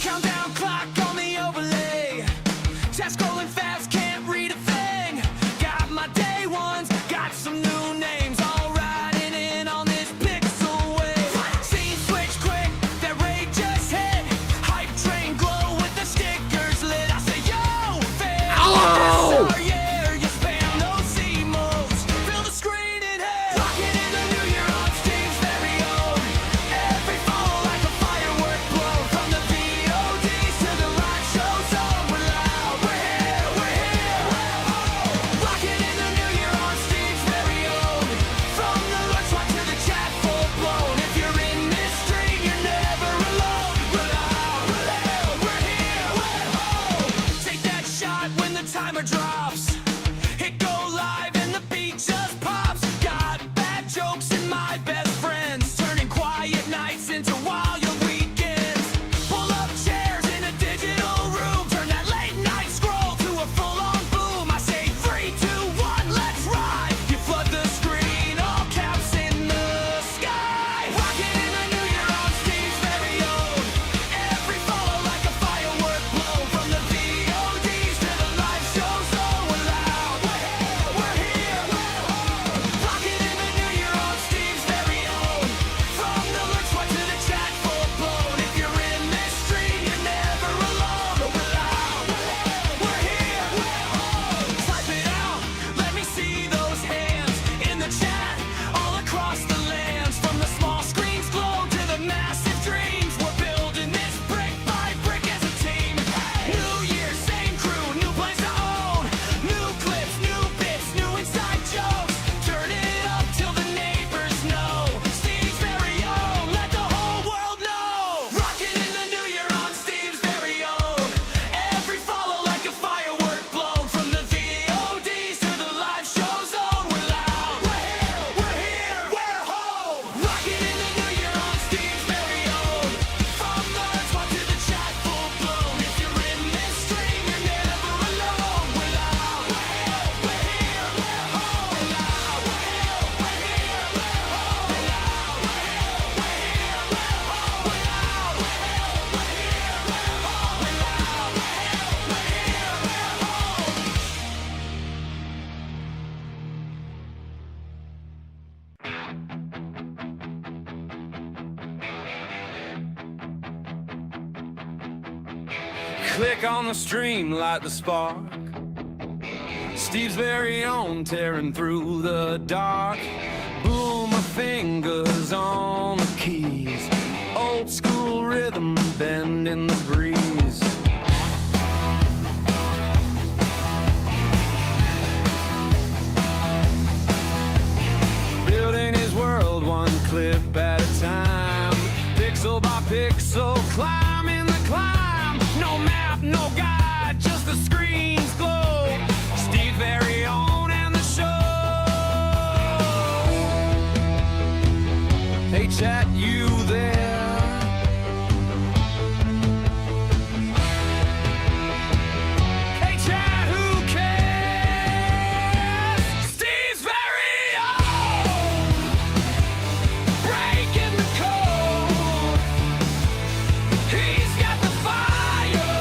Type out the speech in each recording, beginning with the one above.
Countdown clock on the overlay. Test scrolling fast, can't read a thing. Got my day ones, got some new names. All riding in on this pixel wave. Scene switch quick, that raid just hit. Hype train glow with the stickers lit. I say yo, fam. Ow! This our year, you spam those emotes. Fill the screen in hell. Rocking in the new year on Steve's very own. Every fall like a firework blow. From the VODs to the live shows on. We're loud, we're here, we're here. Rocking in the new year on Steve's very own. From the lurch watch to the chat full blown. If you're in this stream, you're never alone. We're loud, we're loud, we're here, we're home. Take that shot when the timer drops. Hit go live and the beat just pops. Got bad jokes and my best friends. Turning quiet nights into wild weekends. Pull up chairs in a digital room. Turn that late night scroll to a full-on boom. I say 3, 2, 1, let's ride. You flood the screen, all caps in the sky. Rocking in the new year on Steve's very own. Every follow like a firework blow. From the VODs to the live shows, oh we're loud. We're here, we're home. Rocking in the new year on Steve's very own. From the lurch watch to the chat full blown. If you're in this stream, you're never alone. We're loud, we're here, we're home. Type it out, let me see those hands in the chat all across the lands. From the small screens glow to the massive dreams. We're building this brick by brick as a team. New year, same crew, new plans to own. New clips, new bits, new inside jokes. Turn it up till the neighbors know. Steve's very own, let the whole world know. Rocking in the new year on Steve's very own. Every follow like a firework blown. From the VODs to the live shows on. We're loud, we're here, we're home. Rocking in the new year on Steve's very own. From the lurch watch to the chat full blown. If you're in this stream, you're never alone. We're loud, we're here, we're home. We're loud, we're here, we're home. We're loud, we're here, we're home. We're loud, we're here, we're home. We're loud, we're here, we're home. Click on the stream, light the spark. Steve's very own, tearing through the dark. Boom, my fingers on the keys. Old school rhythm, bend in the breeze. Building his world one clip at a time. Pixel by pixel, climbing the climb. No map, no guide, just the screen's glow. Steve very own and the show. Hey chat, you there? Hey chat, who cares? Steve's very own. Breaking the code. He's got the fire.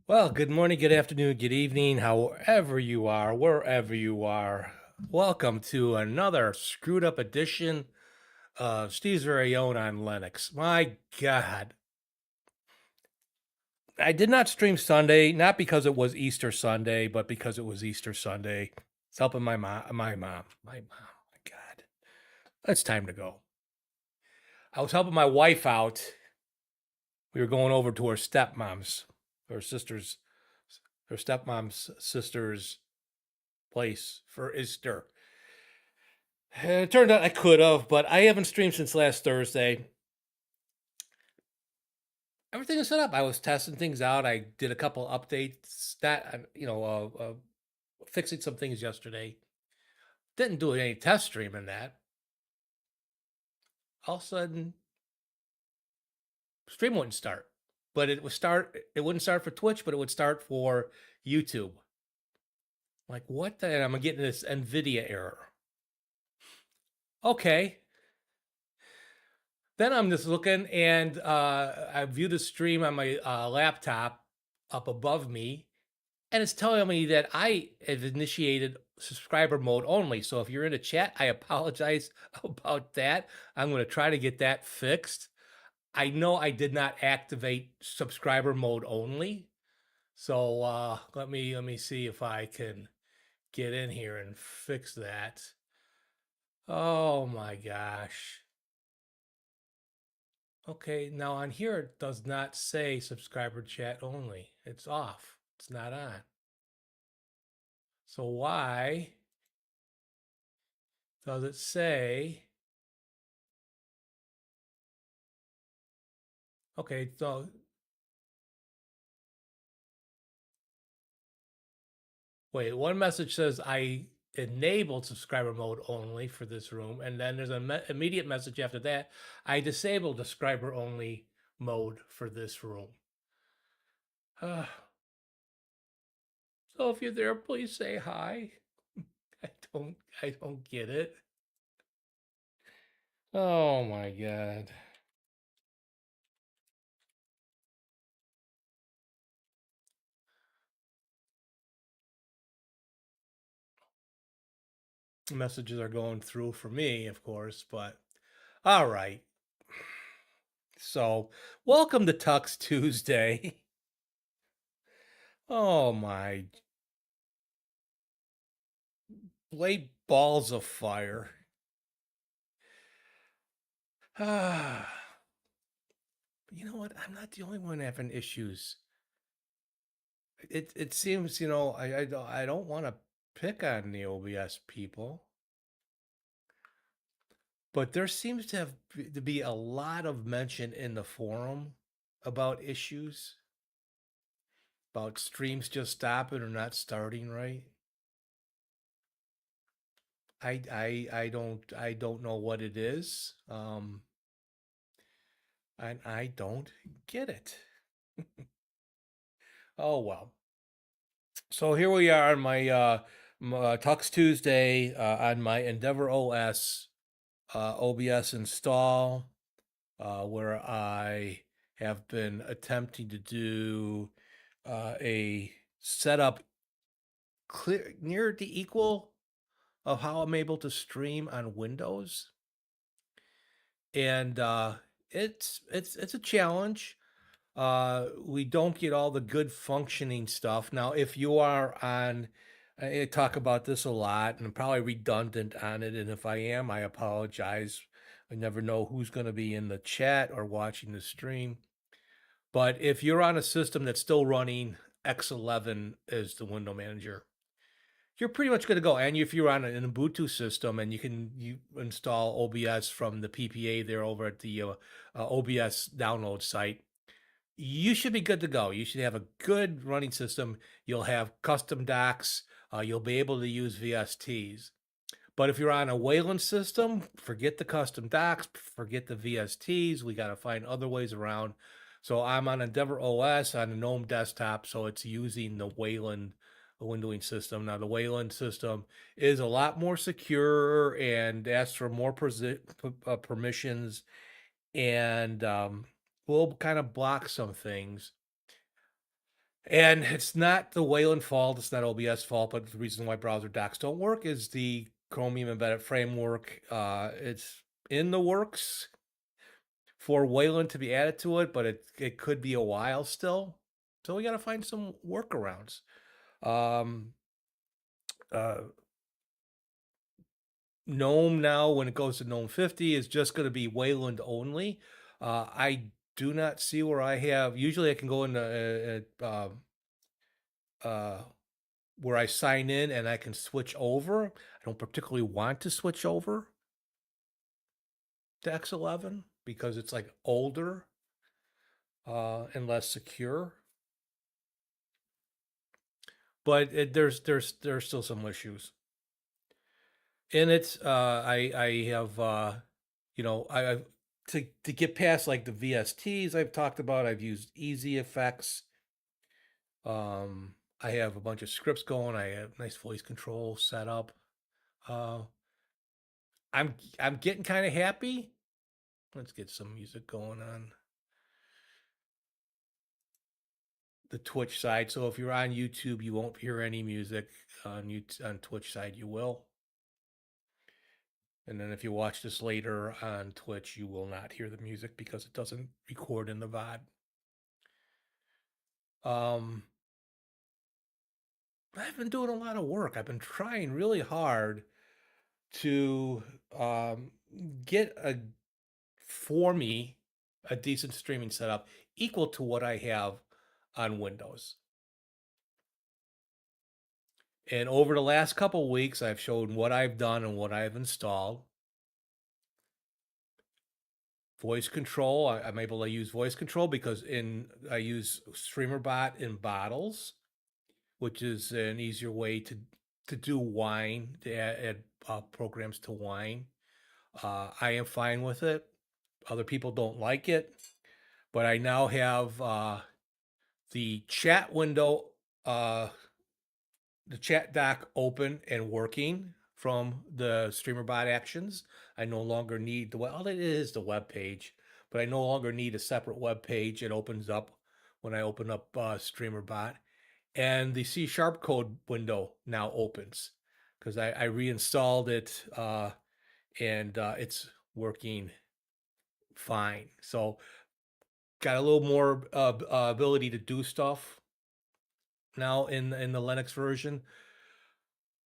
Well, good morning, good afternoon, good evening, however you are, wherever you are. Welcome to another screwed up edition of Steve's Very Own on Linux. My God. I did not stream Sunday, not because it was Easter Sunday, but because it was Easter Sunday. It's helping my mom. My God. It's time to go. I was helping my wife out. We were going over to her stepmom's, her sister's, her stepmom's sister's place for Easter. It turned out I could have, but I haven't streamed since last Thursday. Everything is set up. I was testing things out. I did a couple updates, fixing some things yesterday. Didn't do any test streaming that. All of a sudden, stream wouldn't start. But it wouldn't start for Twitch, but it would start for YouTube. Like, what the? And I'm getting this NVIDIA error. Okay. Then I'm just looking, and I view the stream on my laptop up above me, and it's telling me that I have initiated subscriber mode only. So if you're in a chat, I apologize about that. I'm going to try to get that fixed. I know I did not activate subscriber mode only. So let me see if I can get in here and fix that. Oh my gosh. Okay, now on here it does not say subscriber chat only. It's off. It's not on. So why does it say? Okay, so wait, one message says I enabled subscriber mode only for this room, and then there's an immediate message after that. I disabled subscriber only mode for this room. So if you're there, please say hi. I don't get it. Oh my God. Messages are going through for me, of course, but all right. So, welcome to Tux Tuesday. Oh my. Blade balls of fire. Ah. You know what? I'm not the only one having issues. It seems, I don't want to pick on the OBS people, but there seems to be a lot of mention in the forum about issues, about streams just stopping or not starting right. I don't know what it is. And I don't get it. Oh well. So here we are on my Tux Tuesday on my EndeavourOS OBS install, where I have been attempting to do a setup clear near the equal of how I'm able to stream on Windows, and it's a challenge. We don't get all the good functioning stuff. Now, if you are on, I talk about this a lot and I'm probably redundant on it. And if I am, I apologize. I never know who's going to be in the chat or watching the stream. But if you're on a system that's still running X11 as the window manager, you're pretty much going to go. And if you're on an Ubuntu system and you install OBS from the PPA there over at the OBS download site, you should be good to go. You should have a good running system. You'll have custom docks. You'll be able to use VSTs. But if you're on a Wayland system, forget the custom docks, forget the VSTs. We got to find other ways around. So I'm on EndeavourOS on a GNOME desktop, so it's using the Wayland windowing system. Now, the Wayland system is a lot more secure and asks for more permissions, and will kind of block some things. And it's not the Wayland fault, it's not OBS fault, but the reason why browser docs don't work is the Chromium Embedded Framework. It's in the works for Wayland to be added to it, but it could be a while still. So we got to find some workarounds. Um, uh, GNOME now, when it goes to GNOME 50, is just going to be Wayland only. I do not see where I have. Usually, I can go into where I sign in and I can switch over. I don't particularly want to switch over to X11 because it's like older and less secure. But there's still some issues. And it's I have I to get past like the VSTs I've talked about. I've used EasyEffects. I have a bunch of scripts going. I have nice voice control set up. Uh, I'm getting kind of happy. Let's get some music going on the Twitch side. So if you're on YouTube, you won't hear any music. On Twitch side, you will. And then if you watch this later on Twitch, you will not hear the music because it doesn't record in the VOD. I've been doing a lot of work. I've been trying really hard to get for me a decent streaming setup equal to what I have on Windows. And over the last couple weeks, I've shown what I've done and what I've installed. Voice control, I'm able to use voice control because I use StreamerBot in bottles, which is an easier way to do wine, to add programs to wine. I am fine with it. Other people don't like it, but I now have the chat window, the chat dock open and working from the StreamerBot actions. I no longer need all it is the web page, but I no longer need a separate web page. It opens up when I open up StreamerBot, and the C# code window now opens because I reinstalled it and it's working fine. So got a little more ability to do stuff now in the Linux version.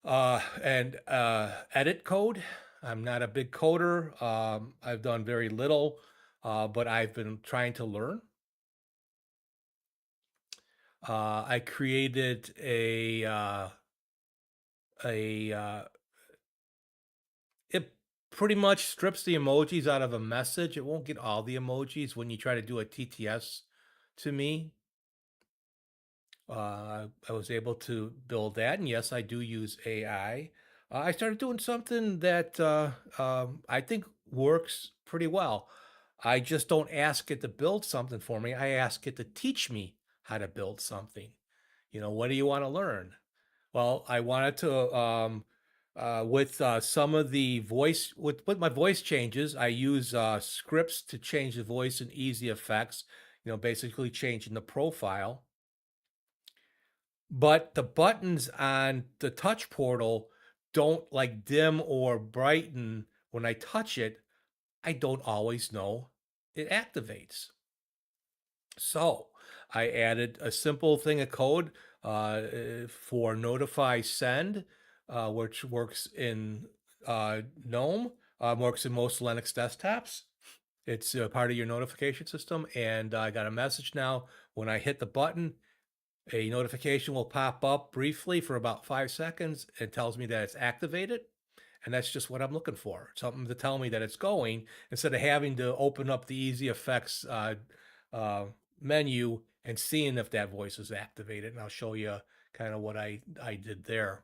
And edit code. I'm not a big coder. I've done very little, but I've been trying to learn. I created it pretty much strips the emojis out of a message. It won't get all the emojis when you try to do a TTS to me. I was able to build that, and yes, I do use AI. I started doing something that I think works pretty well. I just don't ask it to build something for me. I ask it to teach me how to build something. What do you want to learn? Well, I wanted to with some of the voice with my voice changes. I use scripts to change the voice in EasyEffects. Basically changing the profile. But the buttons on the TouchPortal don't like dim or brighten when I touch it. I don't always know it activates. So I added a simple thing of code for notify send, which works in GNOME, works in most Linux desktops. It's part of your notification system. And I got a message now when I hit the button. A notification will pop up briefly for about 5 seconds. It tells me that it's activated, and that's just what I'm looking for. Something to tell me that it's going instead of having to open up the EasyEffects menu and seeing if that voice is activated. And I'll show you kind of what I did there.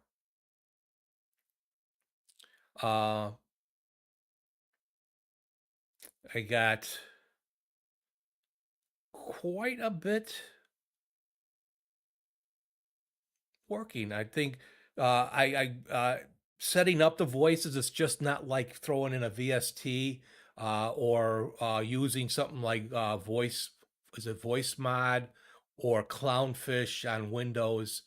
I got quite a bit working. I think I setting up the voices is just not like throwing in a VST or using something like voice mod or Clownfish on Windows,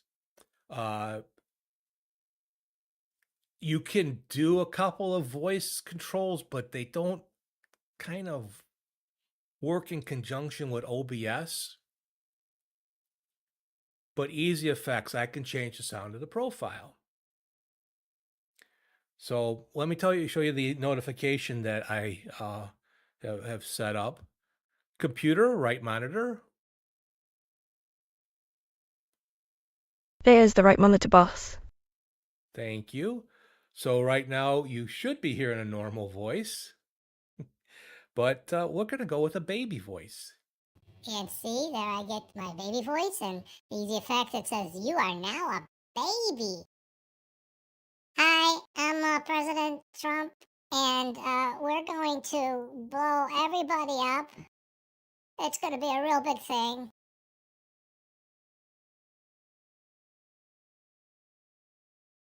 you can do a couple of voice controls, but they don't kind of work in conjunction with OBS. But EasyEffects, I can change the sound of the profile. So let me show you the notification that I have set up. Computer, right monitor. There's the right monitor, boss. Thank you. So right now you should be hearing a normal voice, but we're going to go with a baby voice. And see, there I get my baby voice, and easy effect, it says, "You are now a baby." Hi, I'm President Trump, and we're going to blow everybody up. It's going to be a real big thing.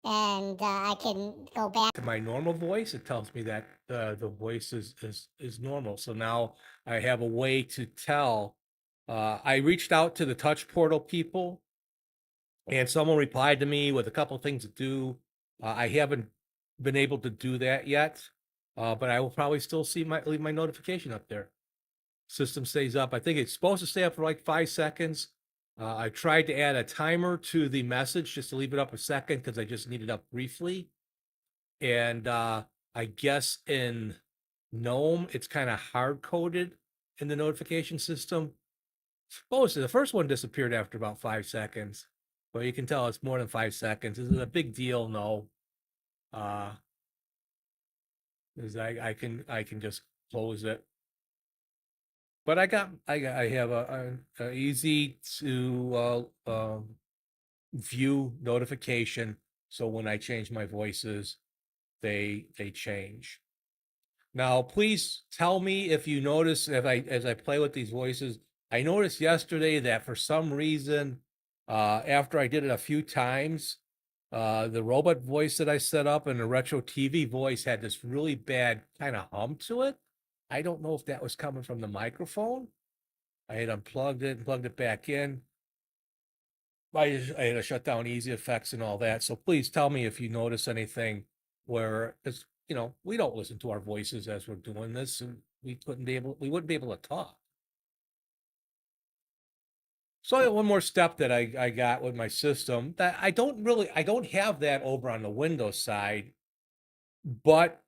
And I can go back To my normal voice, it tells me that the voice is normal. So now I have a way to tell. I reached out to the TouchPortal people, and someone replied to me with a couple of things to do. I haven't been able to do that yet, but I will probably still leave my notification up there. System stays up. I think it's supposed to stay up for like 5 seconds. I tried to add a timer to the message just to leave it up a second because I just need it up briefly. And I guess in GNOME, it's kind of hard coded in the notification system. Supposedly, the first one disappeared after about 5 seconds, but you can tell it's more than 5 seconds. Is it a big deal? No. Is I can just close it. But I have a easy to view notification. So when I change my voices, they change. Now, please tell me if you notice as I play with these voices. I noticed yesterday that for some reason, after I did it a few times, the robot voice that I set up and the retro TV voice had this really bad kind of hum to it. I don't know if that was coming from the microphone. I had unplugged it and plugged it back in. I had to shut down EasyEffects and all that. So please tell me if you notice anything where it's, we don't listen to our voices as we're doing this, and we wouldn't be able to talk. So I got one more step that I got with my system that I don't have that over on the Windows side, but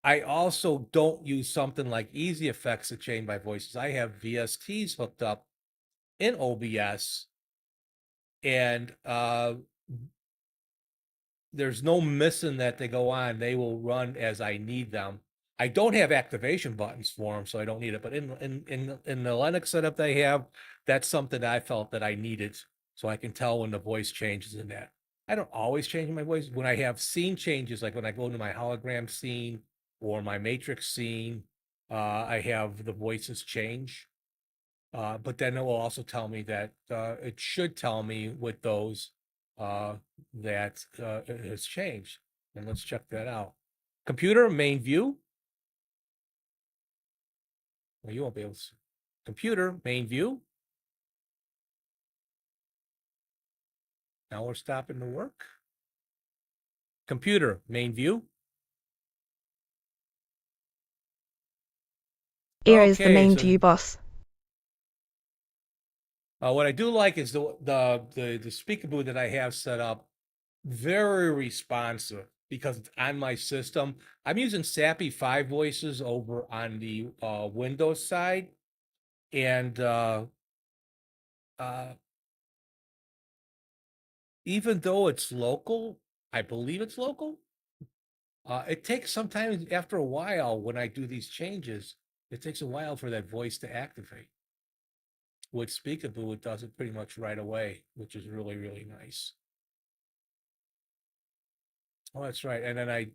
I also don't use something like EasyEffects to change my voices. I have VSTs hooked up in OBS, and there's no missing that they go on. They will run as I need them. I don't have activation buttons for them, so I don't need it. But in the Linux setup they have, that's something that I felt that I needed, so I can tell when the voice changes in that. I don't always change my voice. When I have scene changes, like when I go into my hologram scene or my matrix scene, I have the voices change. But then it will also tell me that it should tell me with those that it has changed. And let's check that out. Computer main view. Well, you won't be able to see. Computer main view. Now we're stopping the work. Computer main view. Here is the Okay, main so view, boss. what I do like is the Speekaboo that I have set up, very responsive because it's on my system. I'm using Sappy 5 voices over on the Windows side, and even though it's local, I believe it's local. It takes sometimes after a while when I do these changes, it takes a while for that voice to activate. With Speekaboo, it does it pretty much right away, which is really, really nice. Oh, that's right. And then I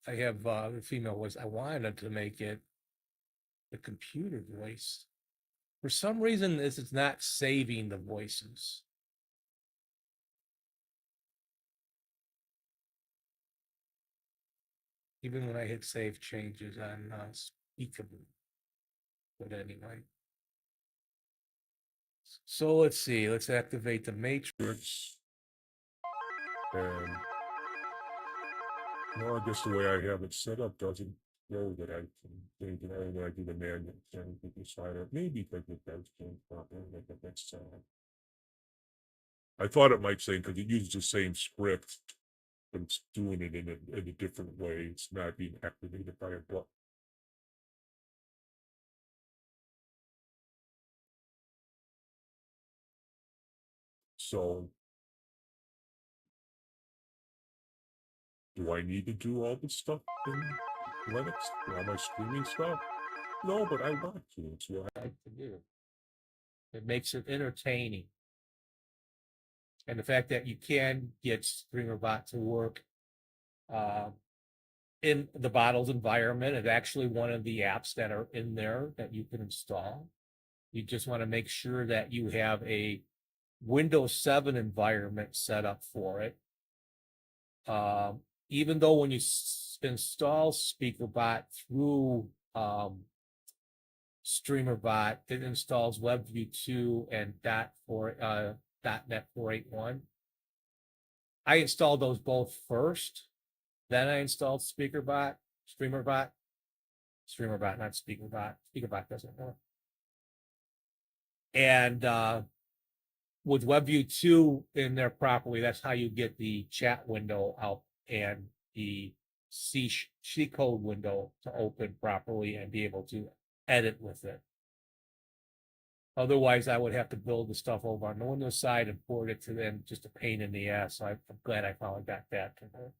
have the female voice. I wanted to make it the computer voice. For some reason, this is not saving the voices. Even when I hit save changes on Speekaboo. But anyway. So let's see. Let's activate the matrix. And well, I guess the way I have it set up doesn't show that I can change it. When I do the manual change with the slider. Maybe because it does change properly, like the next time. I thought it might say because it uses the same script, but it's doing it in a different way. It's not being activated by a button. So, do I need to do all this stuff in Linux? All my streaming stuff? No, but I want to. It's what I Like to do. It makes it entertaining. And the fact that you can get StreamerBot to work in the Bottles environment is actually one of the apps that are in there that you can install. You just want to make sure that you have a Windows 7 environment set up for it. Even though when you install SpeakerBot through StreamerBot, it installs WebView 2 and .NET 4.81. I installed those both first. Then I installed StreamerBot, not SpeakerBot. SpeakerBot doesn't work. And with WebView 2 in there properly, that's how you get the chat window out and the C code window to open properly and be able to edit with it. Otherwise, I would have to build the stuff over on the Windows side and port it to them, just a pain in the ass. So I'm glad I finally got that to work.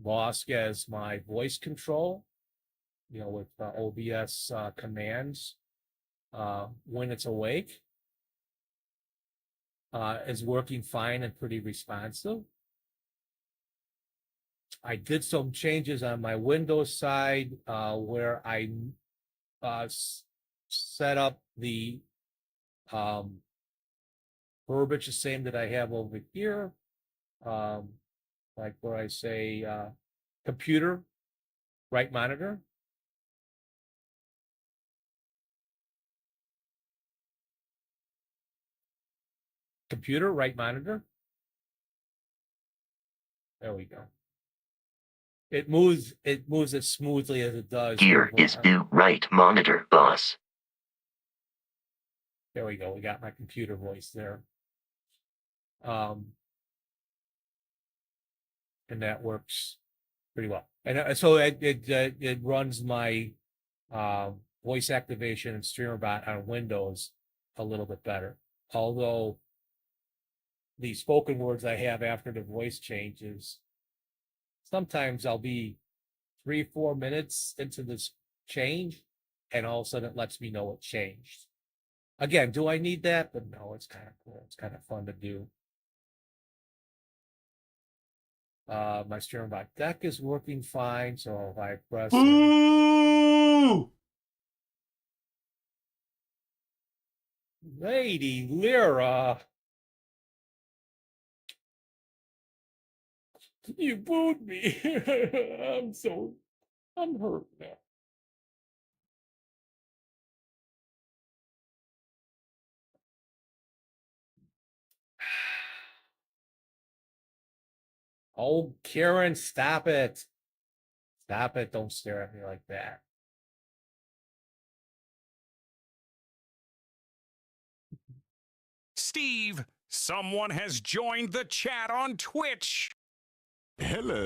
Vosk as my voice control, with OBS commands when it's awake, is working fine and pretty responsive. I did some changes on my Windows side where I set up the verbiage the same that I have over here. Like where I say computer, right monitor. Computer, right monitor. There we go. It moves as smoothly as it does. Here is new right monitor, boss. There we go. We got my computer voice there. And that works pretty well. And so it runs my voice activation and StreamerBot on Windows a little bit better. Although the spoken words I have after the voice changes, sometimes I'll be 3-4 minutes into this change, and all of a sudden it lets me know it changed. Again, do I need that? But no, it's kind of cool. It's kind of fun to do. My StreamerBot deck is working fine, so if I press it, Lady Lyra, you booed me. I'm hurt now. Oh, Karen, stop it. Stop it. Don't stare at me like that. Steve, someone has joined the chat on Twitch. Hello.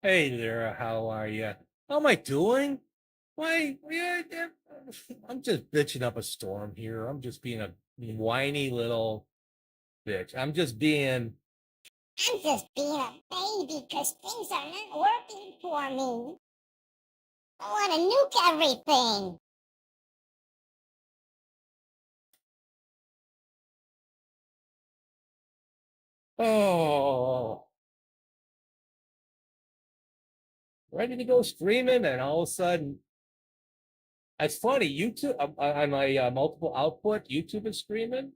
Hey there, how are you? How am I doing? Why? I'm just bitching up a storm here. I'm just being a whiny little bitch. I'm just being I'm just being a baby because things are not working for me. I want to nuke everything. ready to go streaming, and all of a sudden, it's funny. YouTube on my multiple output, YouTube is streaming,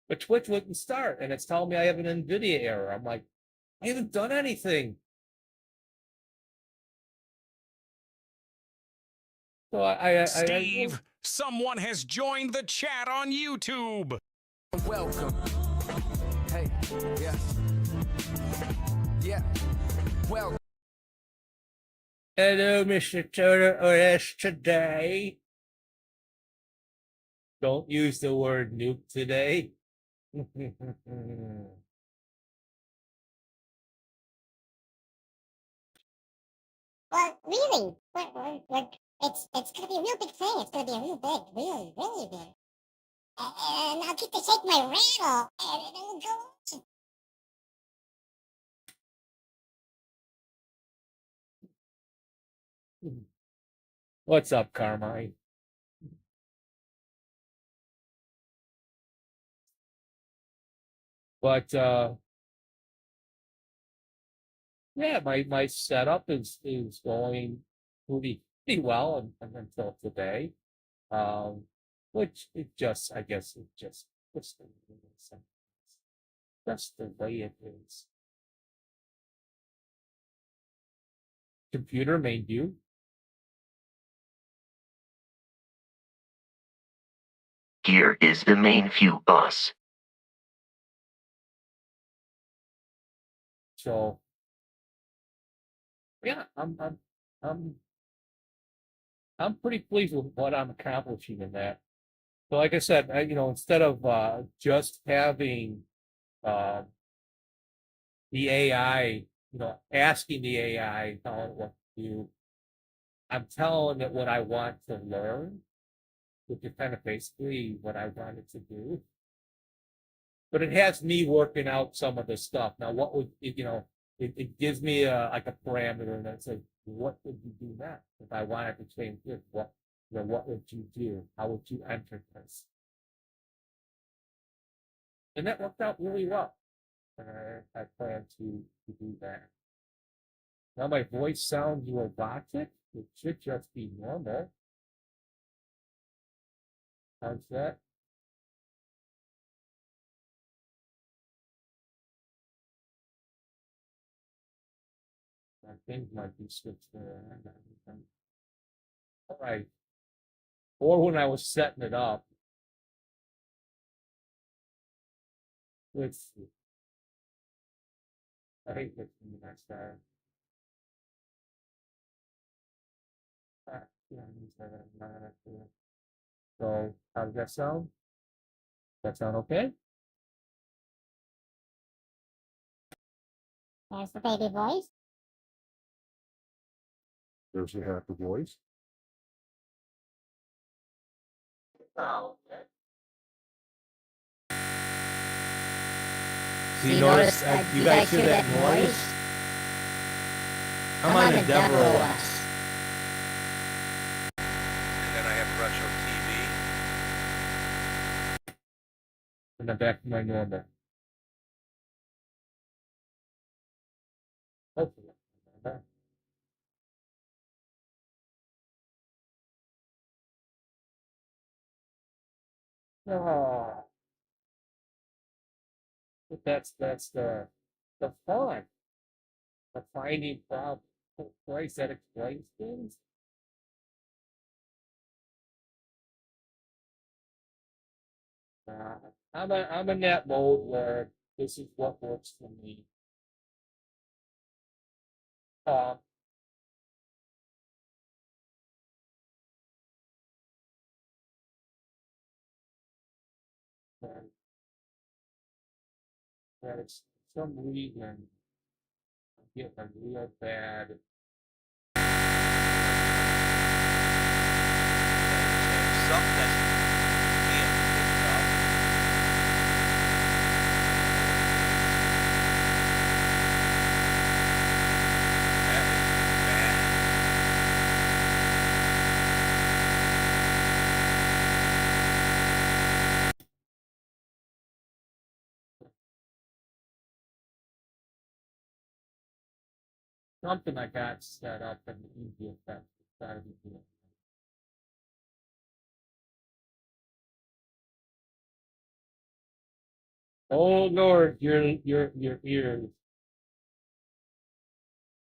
but Twitch wouldn't start, and it's telling me I have an NVIDIA error. I'm like, I haven't done anything. So I Steve, someone has joined the chat on YouTube. Welcome. Hey, yeah. Yeah. Welcome. hello, Mr. EndeavourOS today. Don't use the word nuke today. Well, really, it's gonna be a real big thing. It's gonna be a real big, really, really big. And I'll get to shake my rattle, and it'll go. What's up, Carmine? But yeah, my setup is going pretty well until today. Which it just I guess it just that's the way it is. Computer main view. Here is the main view, boss. So yeah, I'm pretty pleased with what I'm accomplishing in that. So like I said, instead of just having uh, the AI, asking the AI, telling it what to do, I'm telling it what I want to learn, which is kind of basically what I wanted to do. But it has me working out some of the stuff. Now, what would it gives me like a parameter, and it says, what would you do next if I wanted to change this? What would you do? How would you enter this? And that worked out really well. I plan to do that. Now my voice sounds robotic. It should just be normal. How's that? My things might be switched around. All right. Or when I was setting it up. Let's see. I hate this from the next time. So how does that sound? That sound okay? There's the baby voice. There's your happy voice. Oh, okay. So you notice, you guys hear that noise? I'm on EndeavourOS. And then I have retro TV. And then back to my normal. Hopefully. Oh. But that's the fun. The finding problem place that explains things. I'm in that mode where this is what works for me. Um, and that it's for some reason I'm getting a real bad. Something that's being picked up. That is bad. Something I got set up in the EasyEffects. Gotta be doing. Oh Lord, your ears.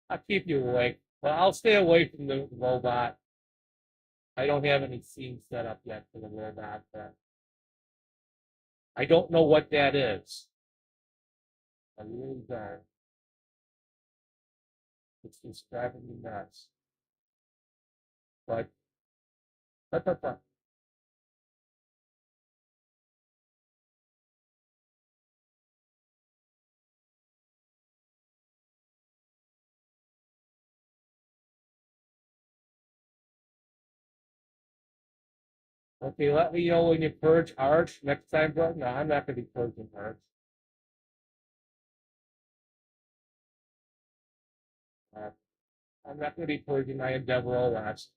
I'll keep you awake. Well, I'll stay away from the robot. I don't have any scenes set up yet for the robot. I don't know what that is. I really don't. It's just driving me nuts. But okay, let me know when you purge Arch next time, bro. No, I'm not gonna be purging Arch. I'm not gonna be purging my EndeavourOS.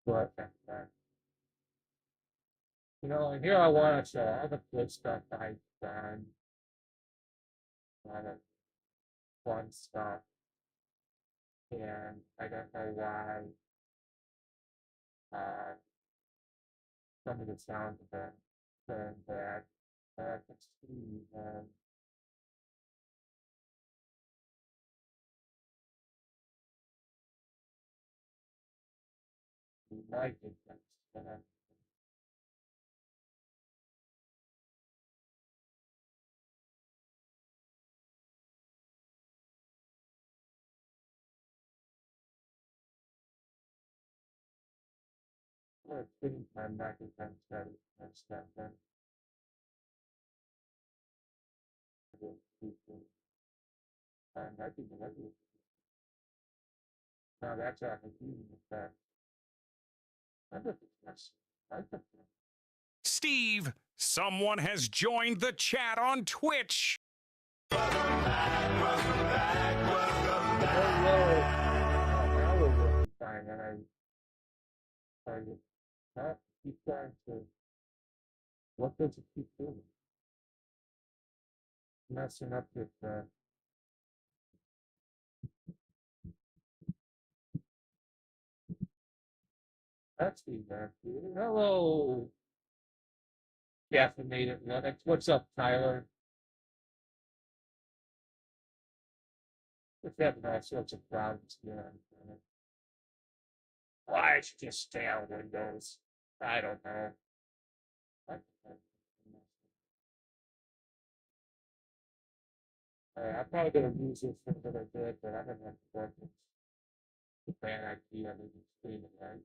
But and here I want to show all the good stuff I've done, a lot of fun stuff, and I don't know why uh, some of the sounds have been going bad. Let's see. We might get this. We're putting my microphone steady and stuff. Then I think now that's a huge effect. I think that's Steve, someone has joined the chat on Twitch. fine, and I keep trying to. What does it keep doing? Messing up with that's the man. Hello, caffeinated Linux. What's up, Tyler? It's having all sorts of problems here. Why should just stay on Windows? I don't know. I'm probably gonna use this for what I did, but I don't have to work with the bad idea of even streaming, right?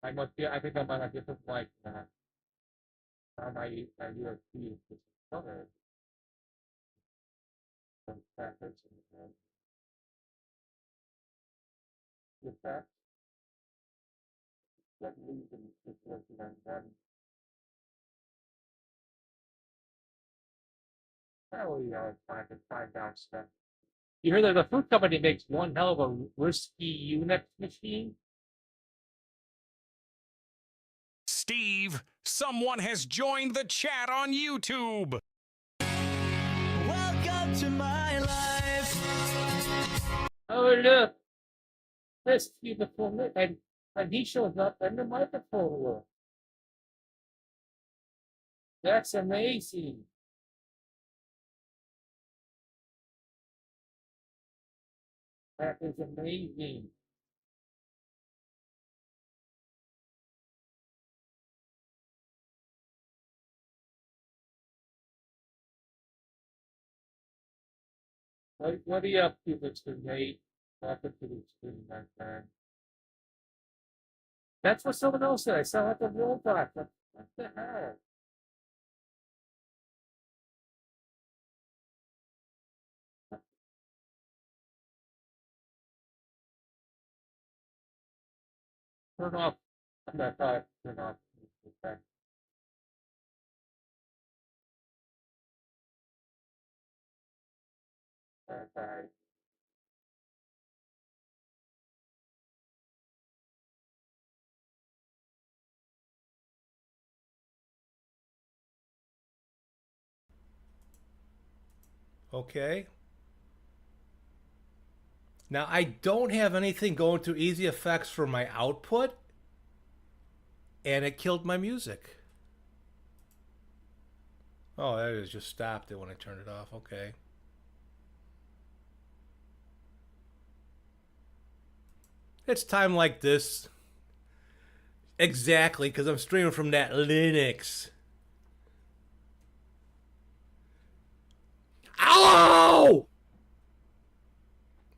I think I'm on a different mic now. My USB is just covered. Some packets and with that, let me leave and just working on that. Oh, yeah, find out stuff. You hear that the food company makes one hell of a risky Unix machine? Steve, someone has joined the chat on YouTube. Welcome to my life. Oh, look. This beautiful look. And he shows up in the microphone work. That's amazing. That is amazing. What are you up to, Mr. Nate? Welcome to the stream, my friend. That's what someone else said. I sound like a robot. What the hell? Turn off that thought. Turn off. Okay. Okay. Okay. Now I don't have anything going to EasyEffects for my output, and it killed my music. Oh, that is just stopped it when I turned it off. Okay. It's time like this. Exactly, because I'm streaming from that Linux. Ow!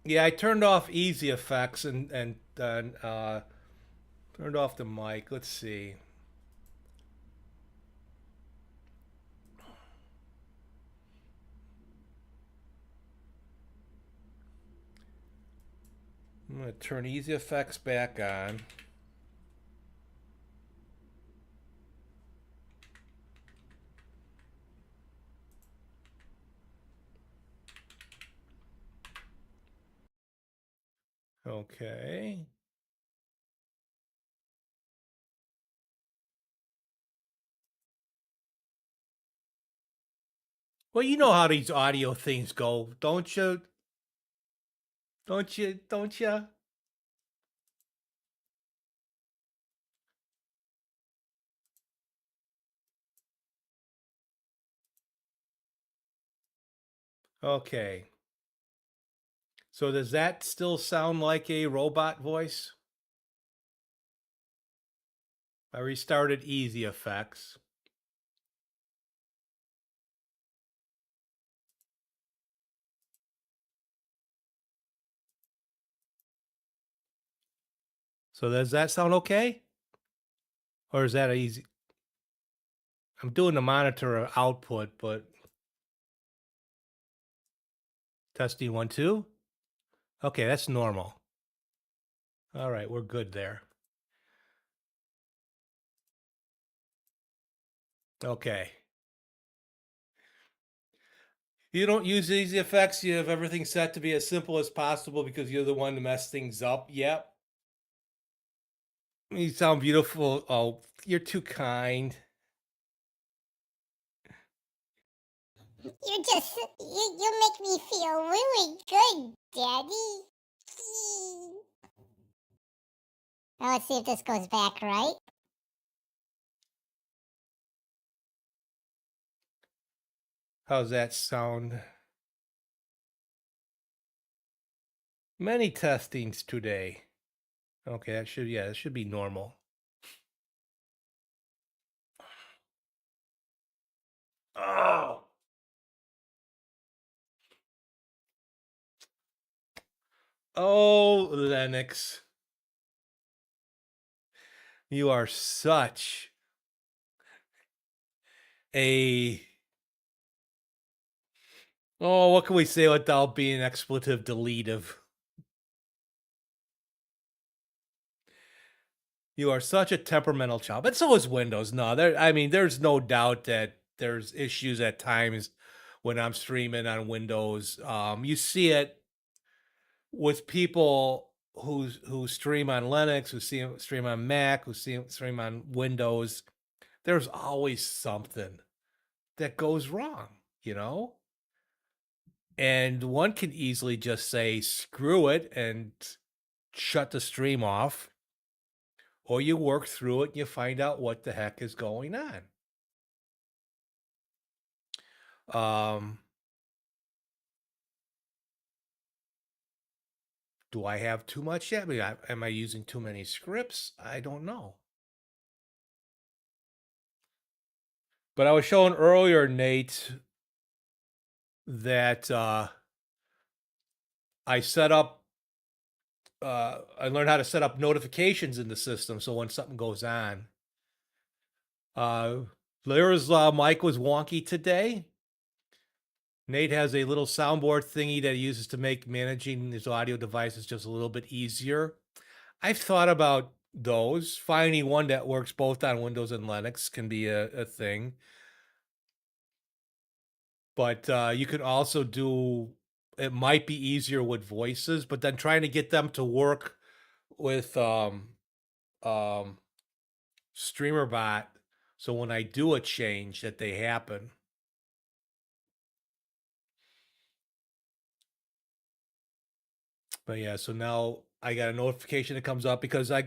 Yeah, I turned off EasyEffects and turned off the mic. Let's see. I'm going to turn EasyEffects back on. Okay. Well, you know how these audio things go, don't you? Don't you? Don't you? Okay. So does that still sound like a robot voice? I restarted EasyEffects. So does that sound okay? Or is that easy? I'm doing the monitor output, but testing 1, 2. Okay, that's normal. All right, we're good there. Okay. You don't use EasyEffects. You have everything set to be as simple as possible because you're the one to mess things up. Yep. You sound beautiful. Oh, you're too kind. You make me feel really good, Daddy. Now let's see if this goes back right. How's that sound? Many testings today. Okay, that should be normal. Oh. Oh, Linux. You are such a... Oh, what can we say without being expletive deletive? You are such a temperamental child. But so is Windows. No, there's no doubt that there's issues at times when I'm streaming on Windows. You see it with people who stream on Linux, stream on Mac, stream on Windows. There's always something that goes wrong, you know? And one can easily just say, screw it, and shut the stream off. Or you work through it and you find out what the heck is going on. Do I have too much yet? Am I using too many scripts? I don't know. But I was showing earlier, Nate, that I learned how to set up notifications in the system. So when something goes on, Lyra's mic was wonky today. Nate has a little soundboard thingy that he uses to make managing his audio devices just a little bit easier. I've thought about those. Finding one that works both on Windows and Linux can be a thing. But you can also do, it might be easier with voices, but then trying to get them to work with StreamerBot, so when I do a change that they happen. But yeah, so now I got a notification that comes up because I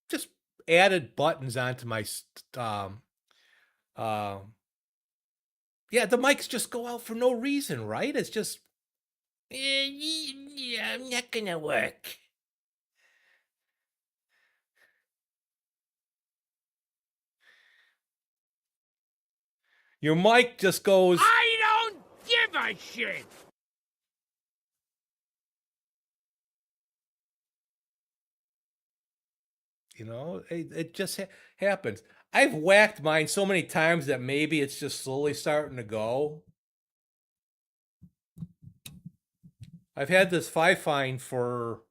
just added buttons onto my yeah, the mics just go out for no reason, right? It's just yeah, I'm not gonna work. Your mic just goes. I don't give a shit! You know, it just happens. I've whacked mine so many times that maybe it's just slowly starting to go. I've had this Fifine for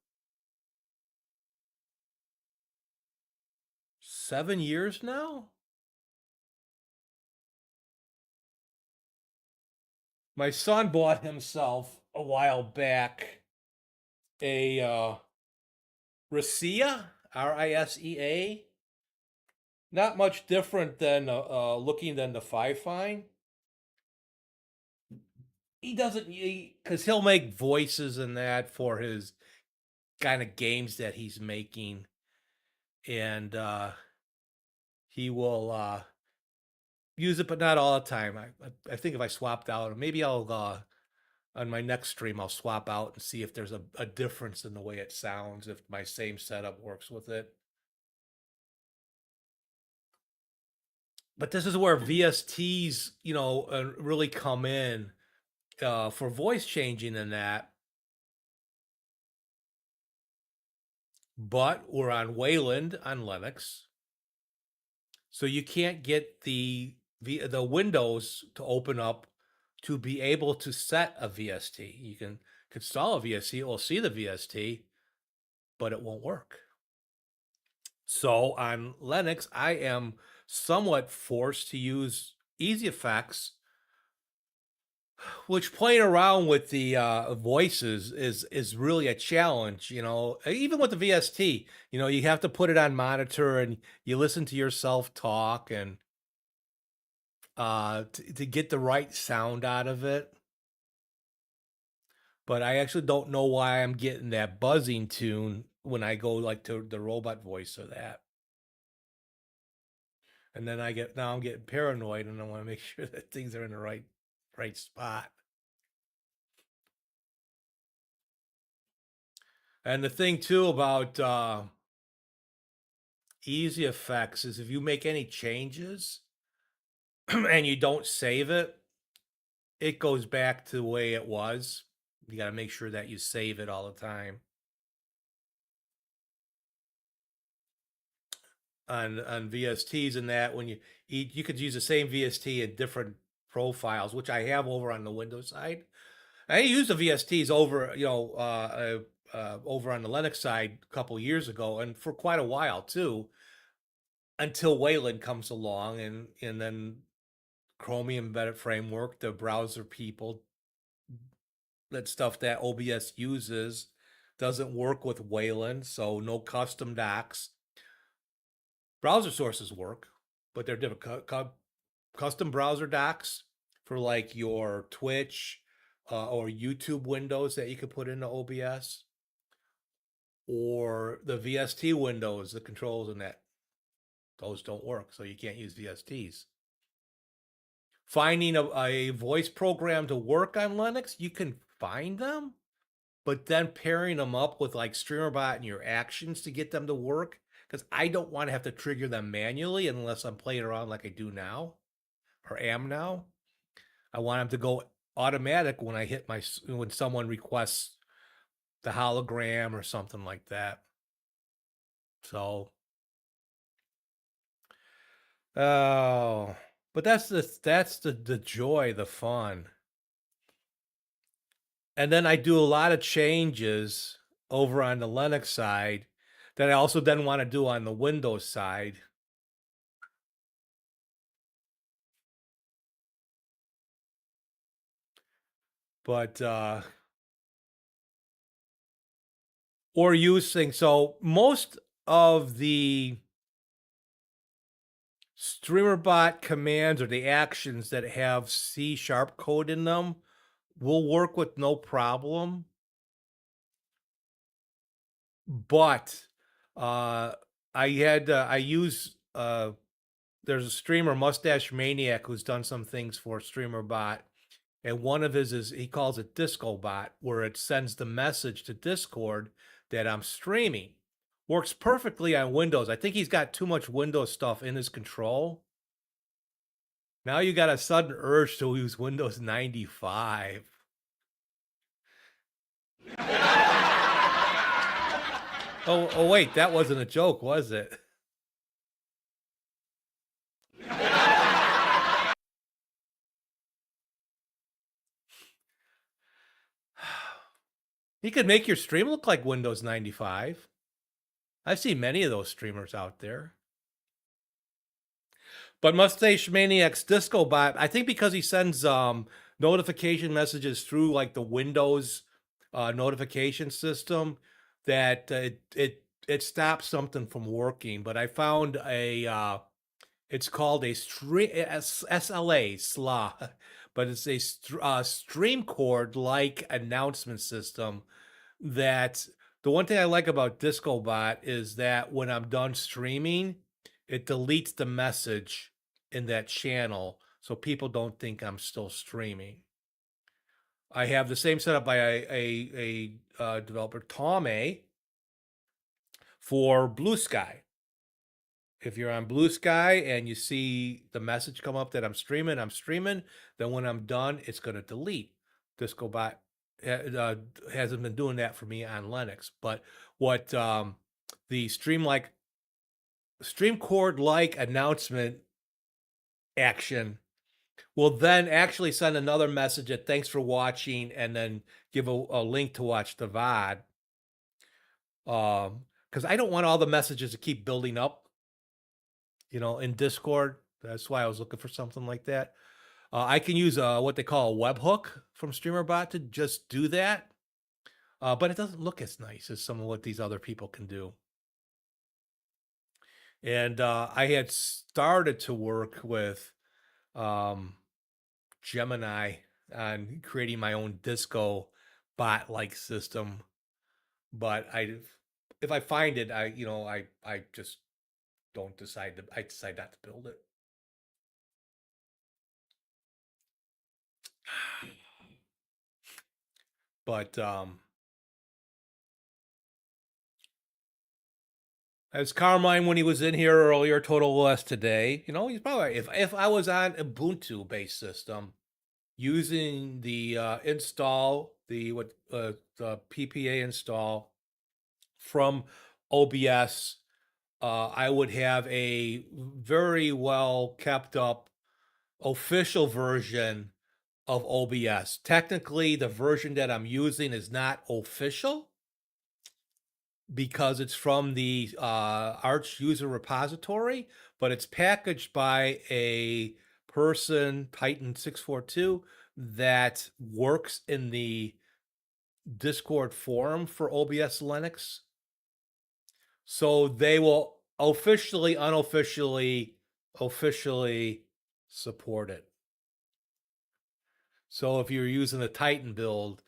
7 years now. My son bought himself a while back a Risea, Risea. Not much different than looking than the Fifine. He doesn't, because he'll make voices and that for his kind of games that he's making, and he will use it, but not all the time. I think if I swapped out, maybe I'll on my next stream I'll swap out and see if there's a difference in the way it sounds, if my same setup works with it. But this is where VSTs, you know, really come in for voice changing and that. But we're on Wayland on Linux, so you can't get the windows to open up to be able to set a VST. You can install a VST, it will see the VST, but it won't work. So on Linux, I am somewhat forced to use EasyEffects, which playing around with the voices is really a challenge. You know, even with the VST, you know, you have to put it on monitor and you listen to yourself talk and to get the right sound out of it. But I actually don't know why I'm getting that buzzing tune when I go like to the robot voice or that. And then now I'm getting paranoid and I want to make sure that things are in the right spot. And the thing too about EasyEffects is if you make any changes and you don't save it, it goes back to the way it was. You got to make sure that you save it all the time. On VSTs and that, when you could use the same VST in different profiles, which I have over on the Windows side. I used the VSTs over, you know, over on the Linux side a couple years ago, and for quite a while too, until Wayland comes along, and then Chromium Embedded Framework, the browser people, that stuff that OBS uses doesn't work with Wayland, so no custom docs. Browser sources work, but they're different. Custom browser docs for like your Twitch or YouTube windows that you could put into OBS, or the VST windows, the controls in that. Those don't work, so you can't use VSTs. Finding a voice program to work on Linux, you can find them, but then pairing them up with like StreamerBot and your actions to get them to work, because I don't want to have to trigger them manually unless I'm playing around like I do now, or am now. I want them to go automatic when I hit when someone requests the hologram or something like that. So, oh, but that's the joy, the fun. And then I do a lot of changes over on the Linux side that I also then want to do on the Windows side. But or using, so most of the StreamerBot commands or the actions that have C# code in them will work with no problem. But I use there's a streamer, Mustache Maniac, who's done some things for StreamerBot. And one of his is, he calls it DiscoBot, where it sends the message to Discord that I'm streaming. Works perfectly on Windows. I think he's got too much Windows stuff in his control. Now you got a sudden urge to use Windows 95. Oh wait, that wasn't a joke, was it? He could make your stream look like Windows 95. I've seen many of those streamers out there. But Mustache Maniac's DiscoBot, I think because he sends notification messages through like the Windows notification system, that it stops something from working. But I found a it's called a SLA, but it's a stream cord like announcement system. That the one thing I like about DiscoBot is that when I'm done streaming, it deletes the message in that channel so people don't think I'm still streaming. I have the same setup by a developer, Tom A, for Blue Sky. If you're on Blue Sky and you see the message come up that I'm streaming, then when I'm done, it's going to delete. DiscoBot hasn't been doing that for me on Linux. But what the stream cord like announcement action will then actually send another message that thanks for watching, and then give a link to watch the VOD. Because I don't want all the messages to keep building up, in Discord. That's why I was looking for something like that. I can use what they call a webhook from StreamerBot to just do that. But it doesn't look as nice as some of what these other people can do. And I had started to work with Gemini on creating my own disco bot-like system. But if I find it, I just decide not to build it. But as Carmine, when he was in here earlier, Total OS today, he's probably, if I was on Ubuntu based system using the install, the PPA install from OBS, I would have a very well kept up official version of OBS. Technically, the version that I'm using is not official because it's from the Arch user repository, but it's packaged by a person, Titan642, that works in the Discord forum for OBS Linux. So they will officially, unofficially, officially support it. So if you're using the Titan build,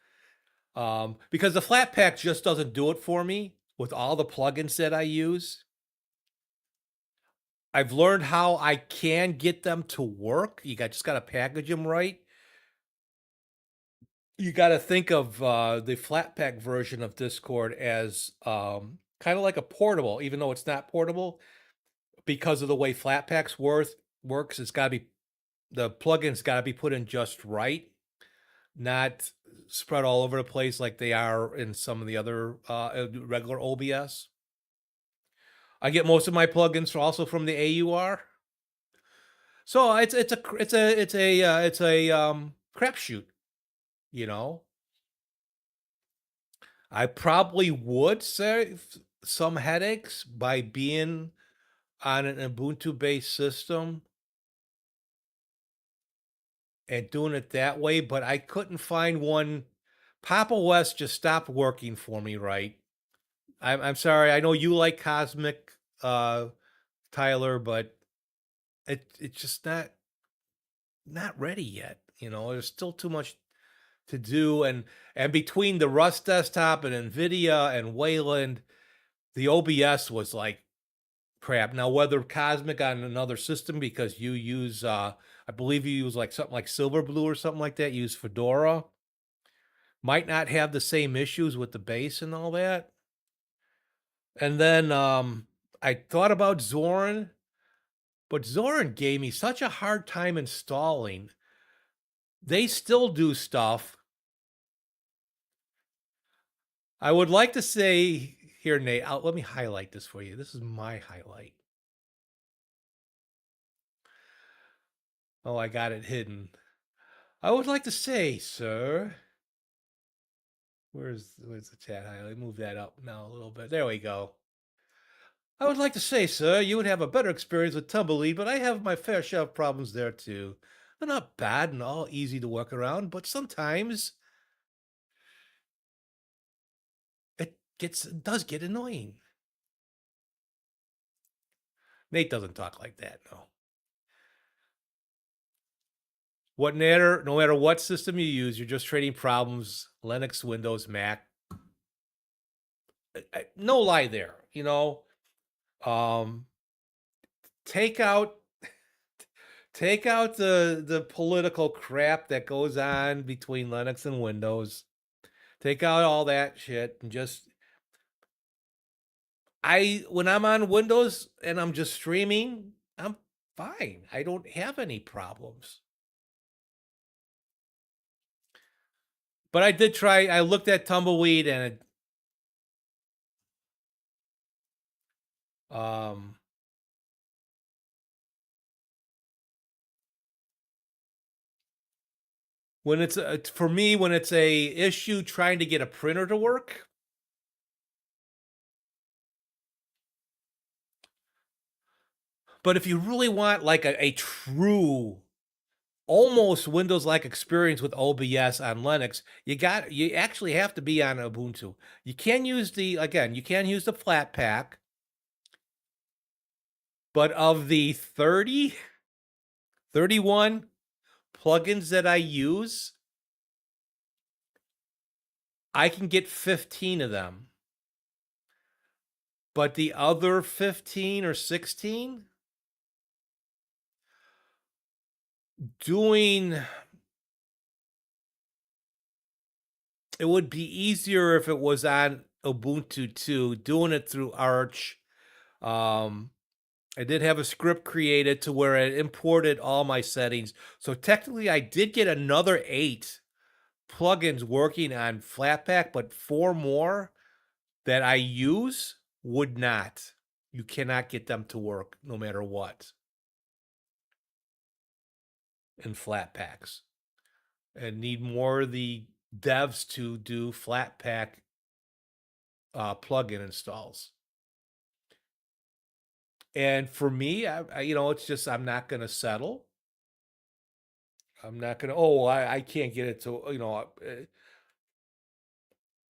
because the Flatpak just doesn't do it for me with all the plugins that I use. I've learned how I can get them to work. Just got to package them right. You got to think of the Flatpak version of Discord as kind of like a portable, even though it's not portable, because of the way Flatpak's works. It's got to be, the plugins got to be put in just right, not spread all over the place like they are in some of the other regular OBS. I get most of my plugins also from the AUR, so it's a crapshoot, I probably would say some headaches by being on an Ubuntu-based system and doing it that way, but I couldn't find one. Pop! OS just stopped working for me right. I'm sorry. I know you like Cosmic, Tyler, but it's just not ready yet. You know, there's still too much to do, and between the Rust desktop and NVIDIA and Wayland, the OBS was like crap. Now, whether Cosmic on another system because you use, I believe you use like something like Silverblue or something like that, use Fedora, might not have the same issues with the base and all that. And then I thought about Zorin, but Zorin gave me such a hard time installing. They still do stuff. I would like to say here, Nate, let me highlight this for you. This is my highlight. Oh, I got it hidden. I would like to say, sir. Where's the chat highlight? Move that up now a little bit. There we go. I would like to say, sir, you would have a better experience with Tumbleweed, but I have my fair share of problems there too. They're not bad and all easy to work around, but sometimes it does get annoying. Nate doesn't talk like that, no. No matter what system you use, you're just trading problems, Linux, Windows, Mac. No lie there, you know. Take out the political crap that goes on between Linux and Windows. Take out all that shit and just when I'm on Windows and I'm just streaming, I'm fine. I don't have any problems. But I did try, I looked at Tumbleweed and when it's for me, when it's a issue trying to get a printer to work, but if you really want like a true almost Windows-like experience with OBS on Linux, you actually have to be on Ubuntu. You can use the Flatpak, but of the 31 plugins that I use, I can get 15 of them. But the other 15 or 16, it would be easier if it was on Ubuntu too, doing it through Arch. I did have a script created to where it imported all my settings. So technically I did get another 8 plugins working on Flatpak, but 4 more that I use would not. You cannot get them to work no matter what in Flatpaks. And need more of the devs to do Flatpak plugin installs. And for me, it's just I'm not going to settle. I'm not going to, I can't get it to,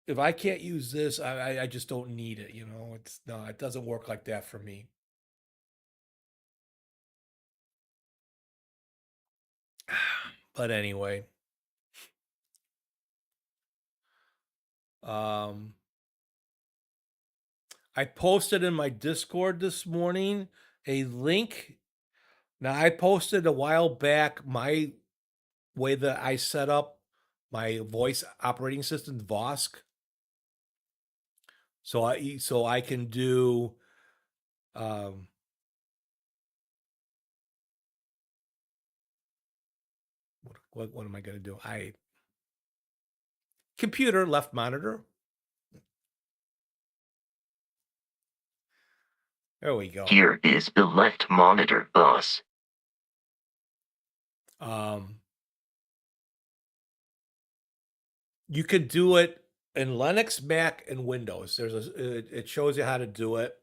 if I can't use this, I just don't need it, it doesn't work like that for me. But anyway, I posted in my Discord this morning a link. Now, I posted a while back my way that I set up my voice operating system, Vosk. So I can do what am I going to do? Computer left monitor. There we go. Here is the left monitor, boss. You could do it in Linux, Mac, and Windows. It shows you how to do it.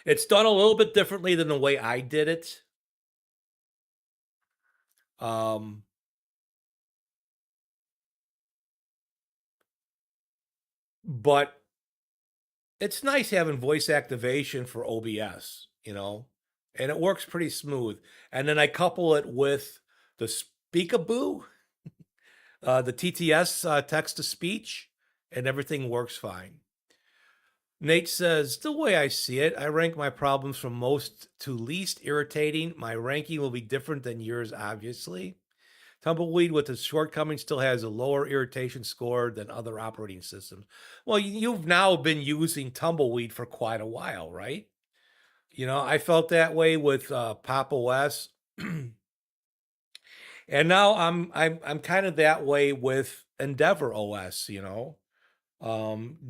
It's done a little bit differently than the way I did it. But it's nice having voice activation for OBS, and it works pretty smooth. And then I couple it with the Speekaboo, the TTS text to speech, and everything works fine. Nate says, the way I see it, I rank my problems from most to least irritating. My ranking will be different than yours, obviously. Tumbleweed with its shortcomings still has a lower irritation score than other operating systems. Well, you've now been using Tumbleweed for quite a while, right? I felt that way with Pop OS. And now I'm kind of that way with EndeavourOS,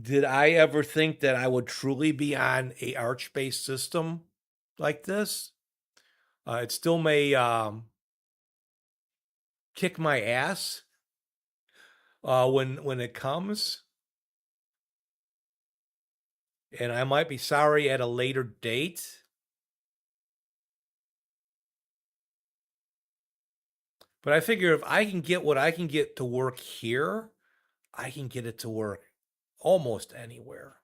Did I ever think that I would truly be on a Arch-based system like this? It still may kick my ass when it comes, and I might be sorry at a later date. But I figure if I can get what I can get to work here, I can get it to work almost anywhere.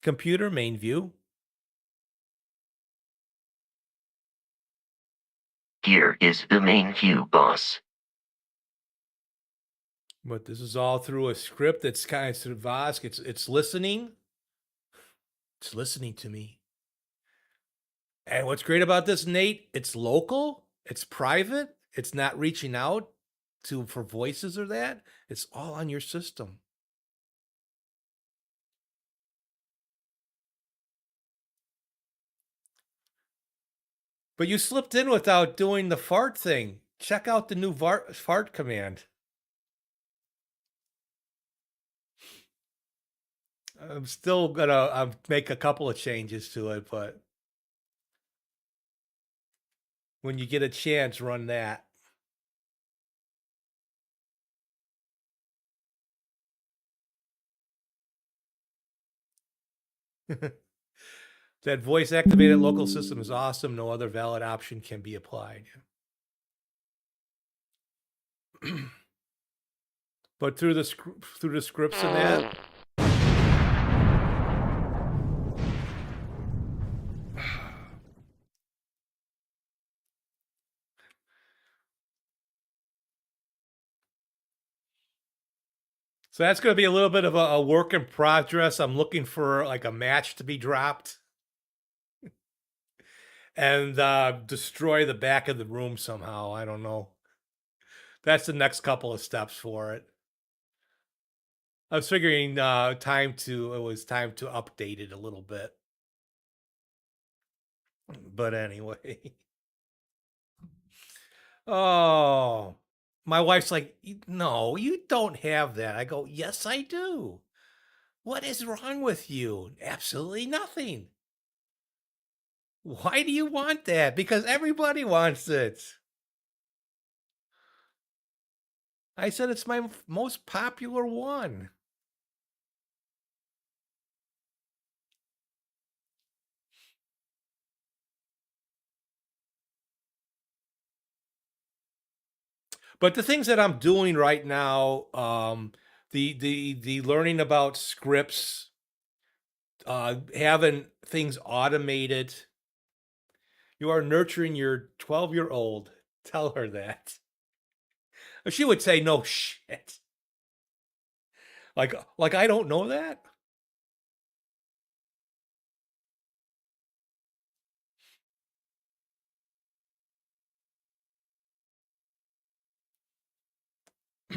Computer main view. Here is the main view, boss. But this is all through a script that's kind of through Vosk. It's listening. It's listening to me. And what's great about this, Nate, it's local, it's private, it's not reaching out for voices or that. It's all on your system. But you slipped in without doing the fart thing. Check out the new fart command. I'm still gonna make a couple of changes to it, but when you get a chance, run that. That voice activated local system is awesome. No other valid option can be applied. But through the scripts and that. So that's going to be a little bit of a work in progress. I'm looking for like a match to be dropped and destroy the back of the room somehow. I don't know. That's the next couple of steps for it. I was figuring it was time to update it a little bit. But anyway. Oh, my wife's like, no, you don't have that. I go, yes, I do. What is wrong with you? Absolutely nothing. Why do you want that? Because everybody wants it. I said it's my most popular one. But the things that I'm doing right now, the learning about scripts, having things automated. You are nurturing your 12-year-old. Tell her that. She would say, no shit. Like I don't know that?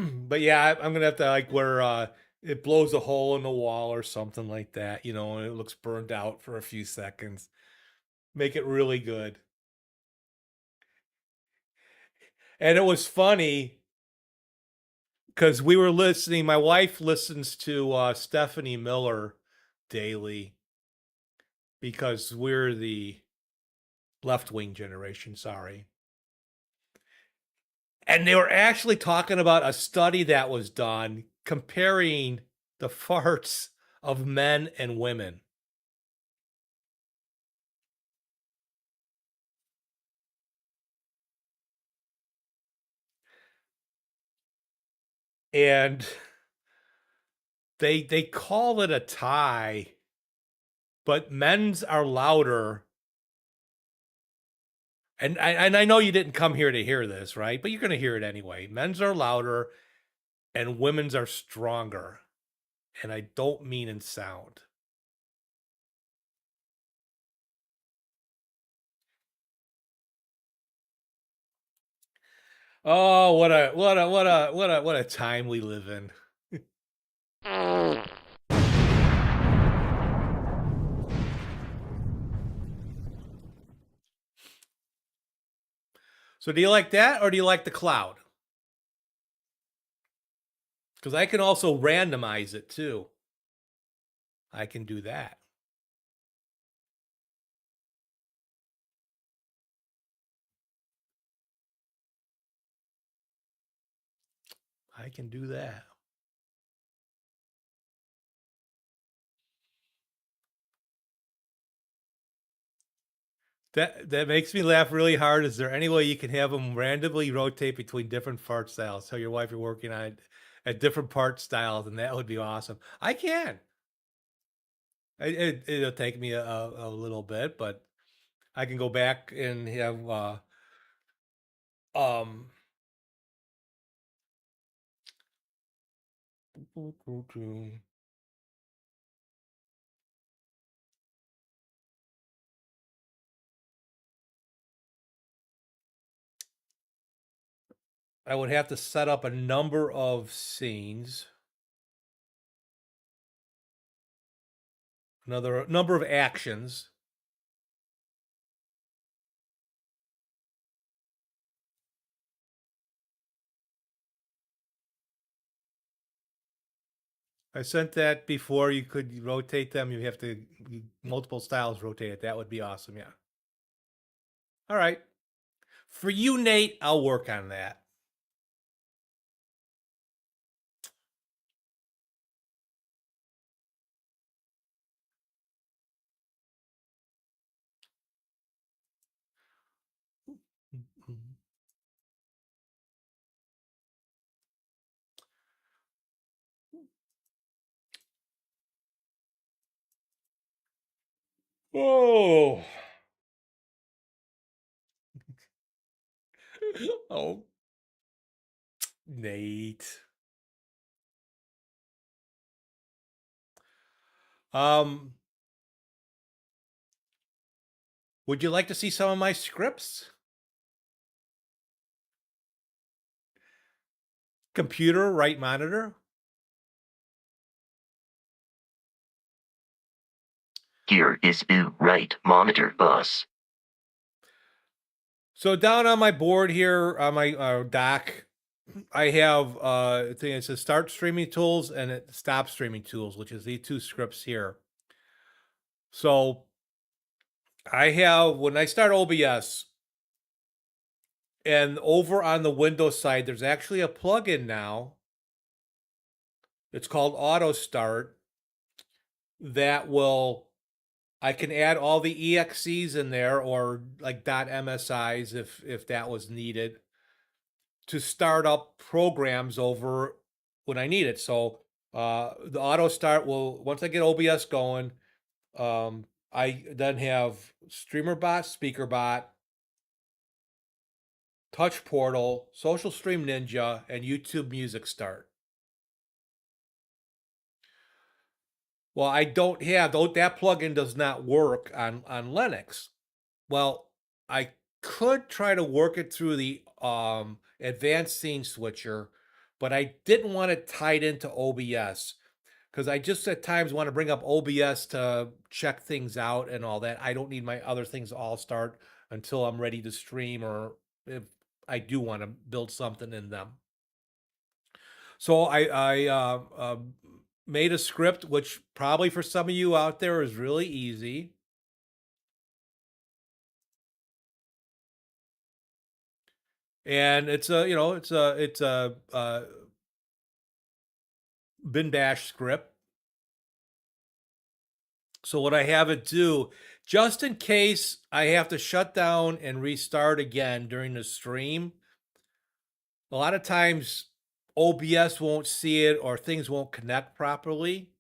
But yeah, I'm gonna have to like where it blows a hole in the wall or something like that, and it looks burned out for a few seconds. Make it really good. And it was funny because we were listening. My wife listens to Stephanie Miller daily because we're the left-wing generation. Sorry. And they were actually talking about a study that was done comparing the farts of men and women. And they call it a tie, but men's are louder. And I know you didn't come here to hear this, right? But you're going to hear it anyway. Men's are louder and women's are stronger. And I don't mean in sound. Oh, what a time we live in. So do you like that or do you like the cloud? Because I can also randomize it too. I can do that. I can do that. That makes me laugh really hard. Is there any way you can have them randomly rotate between different fart styles? Tell your wife you're working on it at different part styles, and that would be awesome. I can. It'll take me a little bit, but I can go back and have I would have to set up a number of scenes. Another number of actions. I sent that before. You could rotate them. You have to multiple styles rotate it. That would be awesome. Yeah. All right. For you, Nate, I'll work on that. Oh. Oh. Nate. Would you like to see some of my scripts? Computer, right monitor. Here is the right monitor bus. So down on my board here, on my dock, I have I think it says start streaming tools and it stop streaming tools, which is these two scripts here. So I have, when I start OBS, and over on the Windows side, there's actually a plugin now. It's called Auto Start that will, I can add all the EXEs in there or like .msis if that was needed to start up programs over when I need it. So the Auto Start will, once I get OBS going, I then have StreamerBot, SpeakerBot, TouchPortal, Social Stream Ninja, and YouTube Music Start. Well, I don't have, that plugin does not work on Linux. Well, I could try to work it through the advanced scene switcher, but I didn't want it tied into OBS because I just at times want to bring up OBS to check things out and all that. I don't need my other things to all start until I'm ready to stream, or if I do want to build something in them. So I made a script, which probably for some of you out there is really easy. and it's a bin bash script. So what I have it do, just in case I have to shut down and restart again during the stream, a lot of times OBS won't see it or things won't connect properly.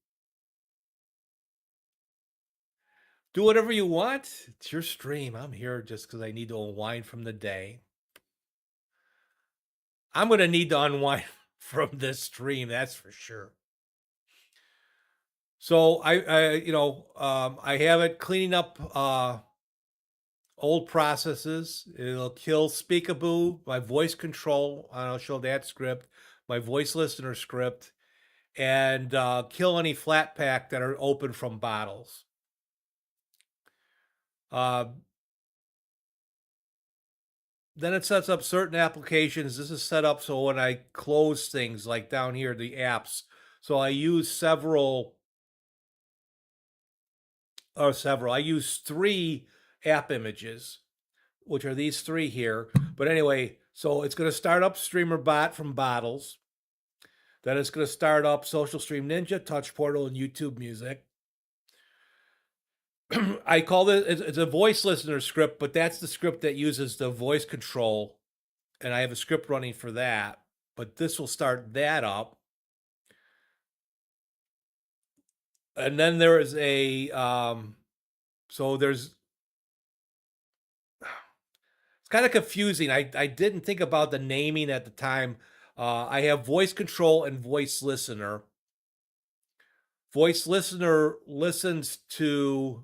Do whatever you want. It's your stream. I'm here just because I need to unwind from the day. I'm going to need to unwind from this stream, that's for sure. So I have it cleaning up old processes. It'll kill Speekaboo, my voice control. I'll show that script, my voice listener script, and kill any flat pack that are open from bottles. Then it sets up certain applications. This is set up so when I close things, like down here, the apps. So I use I use 3 app images, which are these 3 here. But anyway, so it's going to start up StreamerBot from bottles. Then it's going to start up Social Stream Ninja, TouchPortal, and YouTube Music. I call it, it's a voice listener script, but that's the script that uses the voice control. And I have a script running for that. But this will start that up. And then there is a, it's kind of confusing. I didn't think about the naming at the time. I have voice control and voice listener. Voice listener listens to,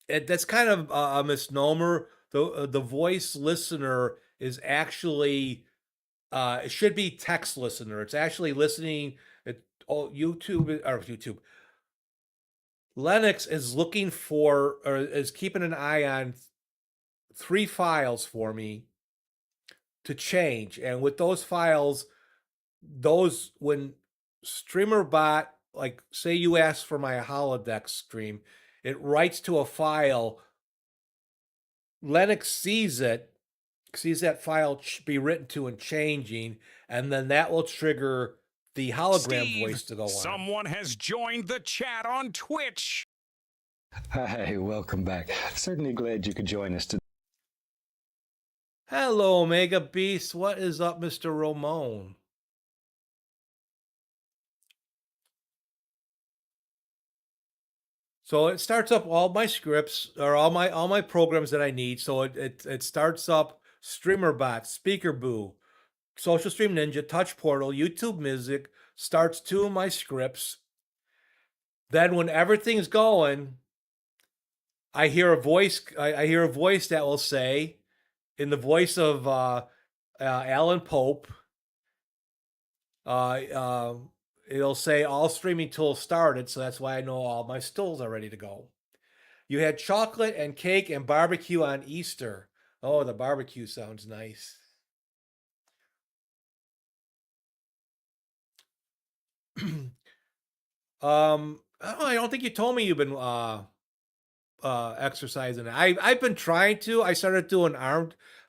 that's kind of a misnomer. The voice listener is actually, it should be text listener. It's actually listening. YouTube. Linux is looking for, or is keeping an eye on 3 files for me to change. And with those files, when StreamerBot, like say you ask for my holodeck stream, it writes to a file. Linux sees that file be written to and changing, and then that will trigger the hologram Steve, voice to go on. Someone has joined the chat on Twitch. Hi, welcome back. Certainly glad you could join us today. Hello, Omega Beast. What is up, Mr. Ramon? So it starts up all my scripts or all my programs that I need. So it starts up StreamerBot, Speekaboo, Social Stream Ninja, TouchPortal, YouTube Music, starts 2 of my scripts. Then when everything's going, I hear a voice. I hear a voice that will say, in the voice of Alan Pope, it'll say all streaming tools started. So that's why I know all my stills are ready to go. You had chocolate and cake and barbecue on Easter. Oh, the barbecue sounds nice. I don't think you told me you've been exercising. I've been trying to. I started doing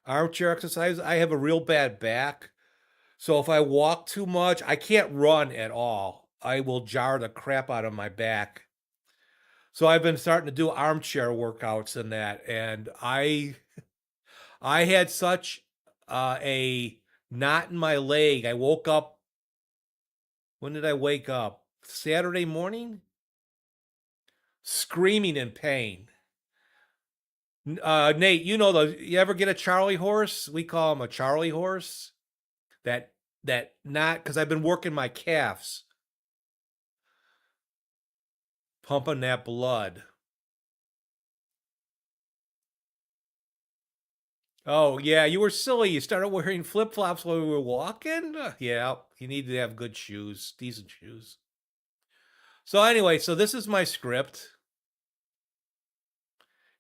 armchair exercise. I have a real bad back. So if I walk too much, I can't run at all. I will jar the crap out of my back. So I've been starting to do armchair workouts and that. And I had such a knot in my leg. I woke up. When did I wake up? Saturday morning? Screaming in pain. Nate, you ever get a Charlie horse? We call him a Charlie horse. That knot, because I've been working my calves. Pumping that blood. Oh, yeah, you were silly. You started wearing flip-flops while we were walking? Yeah, you need to have good shoes, decent shoes. So anyway, so this is my script.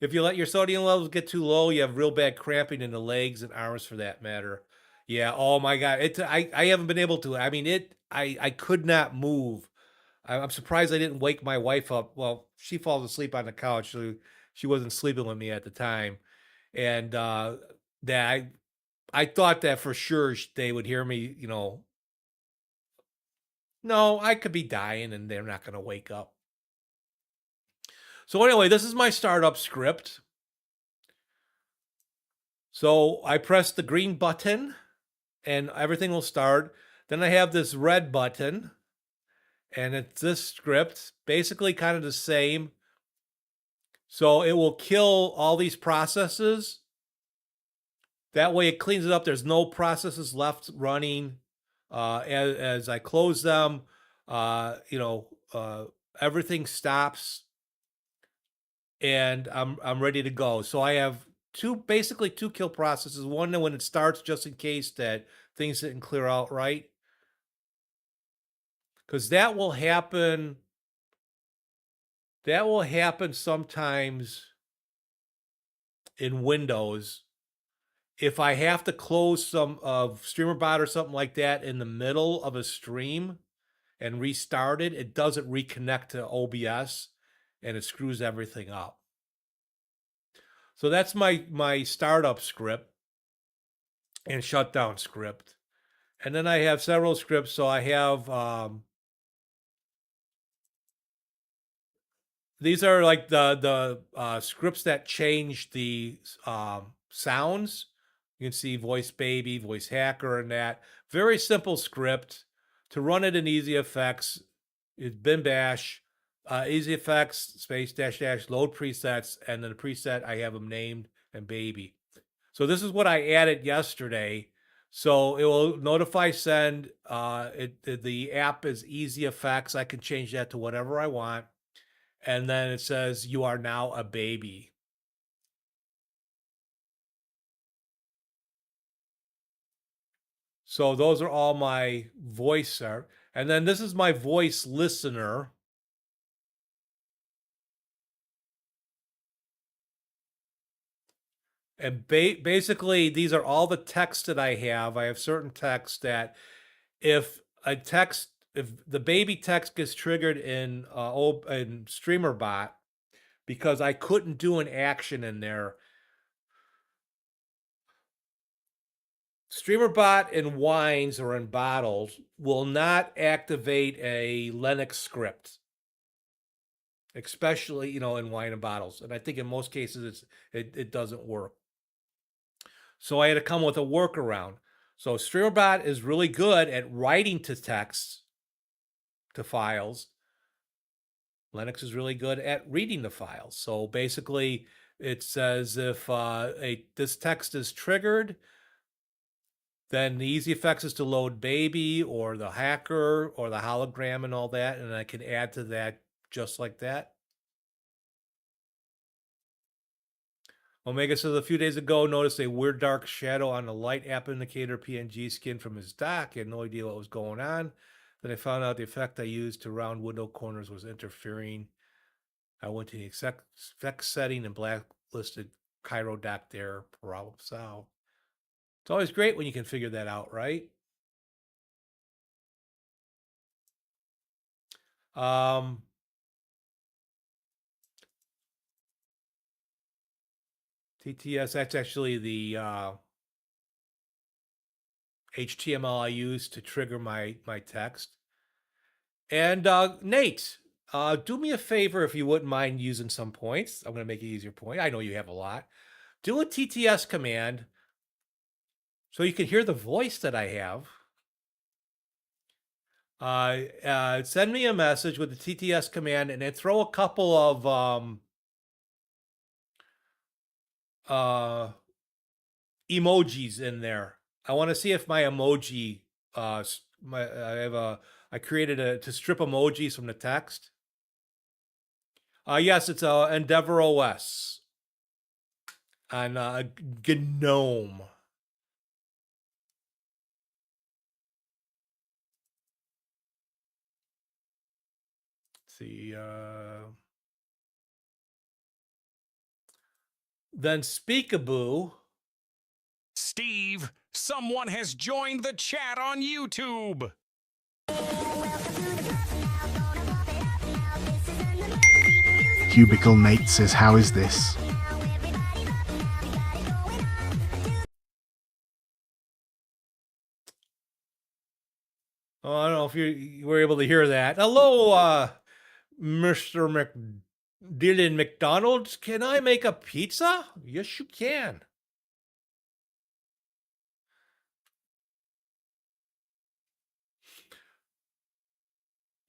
If you let your sodium levels get too low, you have real bad cramping in the legs and arms for that matter. Yeah, oh my God. I haven't been able to. I mean, I could not move. I'm surprised I didn't wake my wife up. Well, she falls asleep on the couch. So she wasn't sleeping with me at the time. And that I thought that for sure they would hear me, you know. No, I could be dying and they're not going to wake up. So anyway, this is my startup script. So I press the green button and everything will start. Then I have this red button and it's this script, basically kind of the same. So it will kill all these processes. That way it cleans it up. There's no processes left running. As I close them, everything stops and I'm ready to go. So I have basically two kill processes. One when it starts, just in case that things didn't clear out right. Because that will happen. That will happen sometimes in Windows. If I have to close some of StreamerBot or something like that in the middle of a stream and restart it, it doesn't reconnect to OBS and it screws everything up. So that's my startup script and shutdown script. And then I have several scripts. So I have these are like the scripts that change the sounds. You can see voice baby, voice hacker, and that. Very simple script. To run it in EasyEffects, it's bin bash, EasyEffects space dash dash load presets, and then the preset I have them named and baby. So this is what I added yesterday. So it will notify send. The app is EasyEffects. I can change that to whatever I want. And then it says you are now a baby. So those are all my voice. And then this is my voice listener. And basically, these are all the texts that I have. I have certain texts that if the baby text gets triggered in StreamerBot, because I couldn't do an action in there, StreamerBot in wines or in bottles will not activate a Linux script, especially, in wine and bottles. And I think in most cases it doesn't work. So I had to come with a workaround. So StreamerBot is really good at writing to text, to files. Linux is really good at reading the files. So basically it says if this text is triggered, then the EasyEffects is to load baby or the hacker or the hologram and all that. And I can add to that just like that. Omega says a few days ago, noticed a weird dark shadow on the light app indicator PNG skin from his dock. He had no idea what was going on. Then I found out the effect I used to round window corners was interfering. I went to the effects setting and blacklisted Cairo dock there. Problem solved. It's always great when you can figure that out, right? TTS, that's actually the HTML I use to trigger my text. And Nate, do me a favor if you wouldn't mind using some points. I'm going to make it easier point. I know you have a lot. Do a TTS command so you can hear the voice that I have. Send me a message with the TTS command and then throw a couple of emojis in there. I want to see if my emoji, I created to strip emojis from the text. Yes, it's EndeavourOS on GNOME. Let's see. Then Speekaboo. Steve, someone has joined the chat on YouTube. Cubicle Nate says, how is this? Oh, I don't know if you were able to hear that. Hello, Mr. Dylan McDonald's. Can I make a pizza? Yes, you can.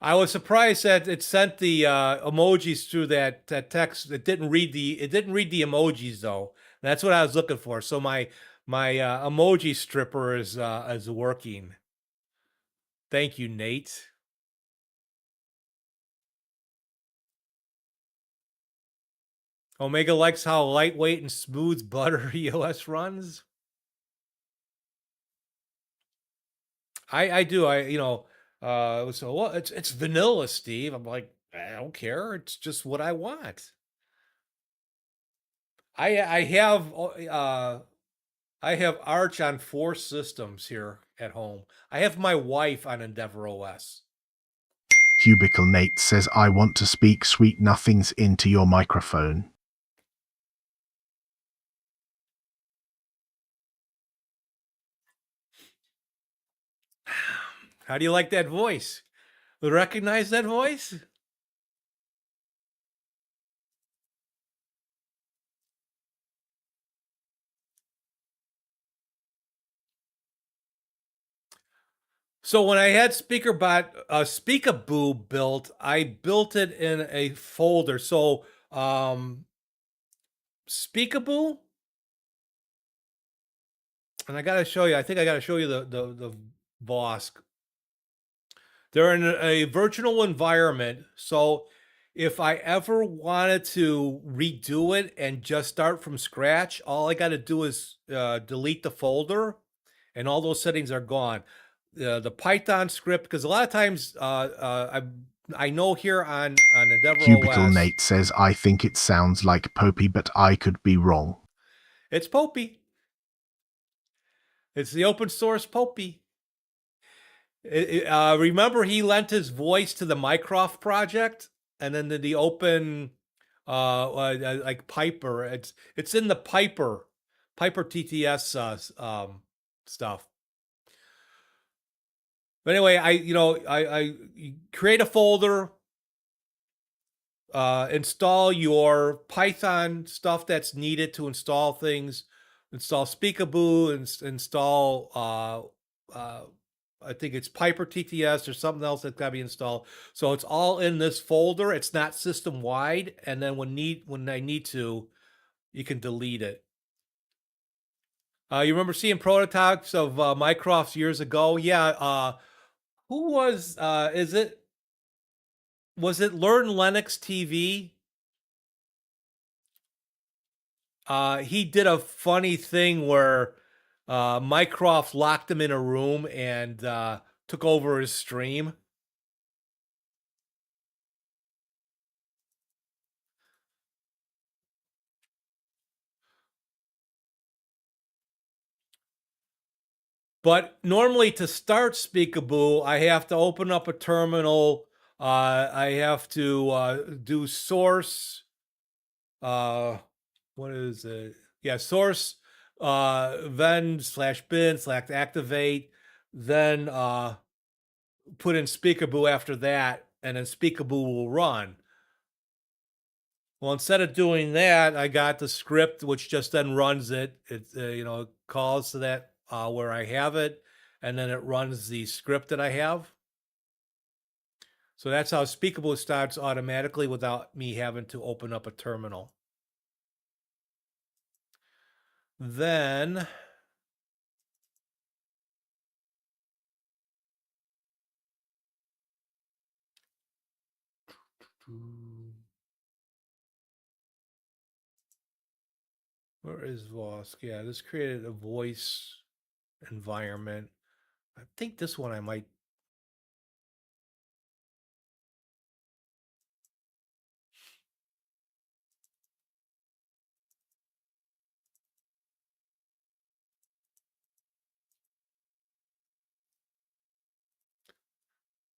I was surprised that it sent the emojis through that text. It didn't read the emojis though. That's what I was looking for. So my emoji stripper is working. Thank you, Nate. Omega likes how lightweight and smooth butter EOS runs. I do. So well, it's vanilla, Steve. I'm like, I don't care. It's just what I want. I have Arch on 4 systems here at home. I have my wife on EndeavourOS. Cubicle Nate says, I want to speak sweet nothings into your microphone. How do you like that voice? Recognize that voice? So when I had Speekaboo built, I built it in a folder. So Speekaboo, and I gotta show you. I think I gotta show you the Vosk. They're in a virtual environment. So if I ever wanted to redo it and just start from scratch, all I got to do is delete the folder, and all those settings are gone. The Python script, because a lot of times I know here on Cubicle EndeavourOS, Nate says, I think it sounds like Popey, but I could be wrong. it's Popey. It's the open source Popey. Remember, he lent his voice to the Mycroft project, and then the open, like Piper. It's in the Piper TTS stuff. But anyway, I create a folder, install your Python stuff that's needed to install things, install Speekaboo, and install I think it's Piper TTS or something else that's got to be installed. So it's all in this folder. It's not system wide. And then when I need to, you can delete it. You remember seeing prototypes of Mycrofts years ago? Yeah. Who was? Was it Learn Linux TV? He did a funny thing where Mycroft locked him in a room and took over his stream. But normally to start Speekaboo, I have to open up a terminal. I have to do source. What is it? Yeah, source ven/bin/activate. Then put in Speekaboo after that, and then Speekaboo will run. Well, instead of doing that, I got the script, which just then runs it. It calls to that where I have it, and then it runs the script that I have. So that's how Speekaboo starts automatically without me having to open up a terminal. Then where is Vosk? Yeah, this created a voice environment. I think this one I might.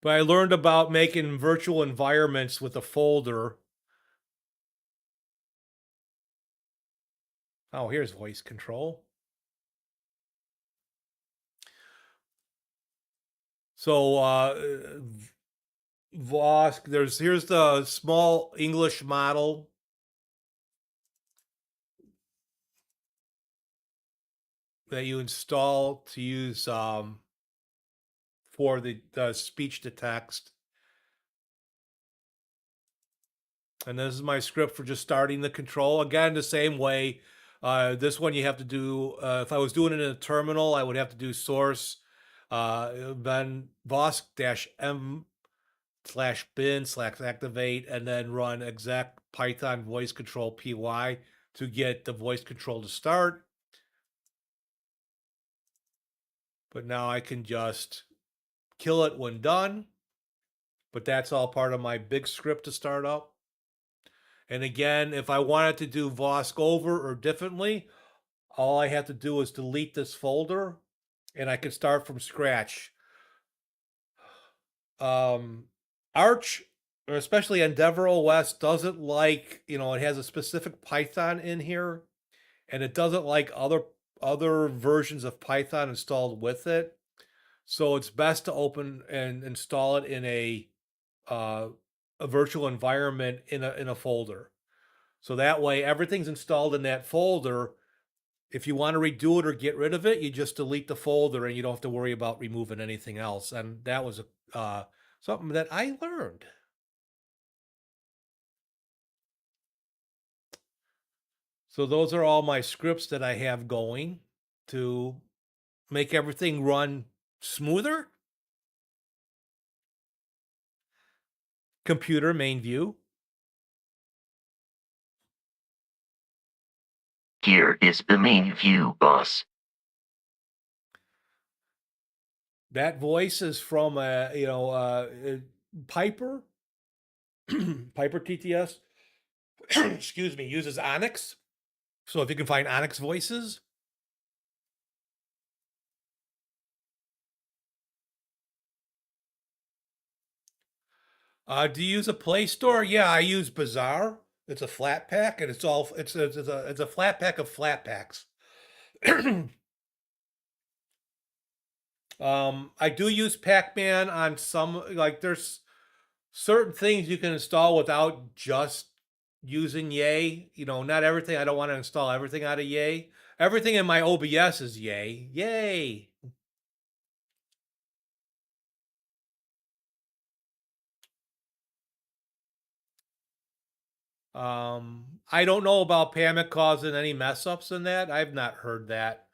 But I learned about making virtual environments with a folder. Oh, here's voice control. So Vosk, here's the small English model. That you install to use for the speech to text. And this is my script for just starting the control. Again, the same way. This one you have to do, if I was doing it in a terminal, I would have to do source, then vosk-m/bin/activate, and then run exec python voice control py to get the voice control to start. But now I can just kill it when done. But that's all part of my big script to start up. And again, if I wanted to do Vosk over or differently, all I have to do is delete this folder and I can start from scratch. Arch, or especially EndeavourOS, doesn't like, it has a specific Python in here, and it doesn't like other versions of Python installed with it. So it's best to open and install it in a virtual environment in a folder. So that way everything's installed in that folder. If you want to redo it or get rid of it, you just delete the folder and you don't have to worry about removing anything else. And that was something that I learned. So those are all my scripts that I have going to make everything run smoother. Computer main view. Here is the main view, boss. That voice is from Piper. Piper TTS. Excuse me, uses Onyx. So if you can find Onyx voices. Do you use a Play Store? Yeah, I use Bazaar. It's a flat pack, and it's a flat pack of flat packs. I do use Pac-Man on some, like there's certain things you can install without just using Yay. Not everything. I don't want to install everything out of Yay. Everything in my OBS is Yay. Yay. I don't know about Pamic causing any mess ups in that. I've not heard that.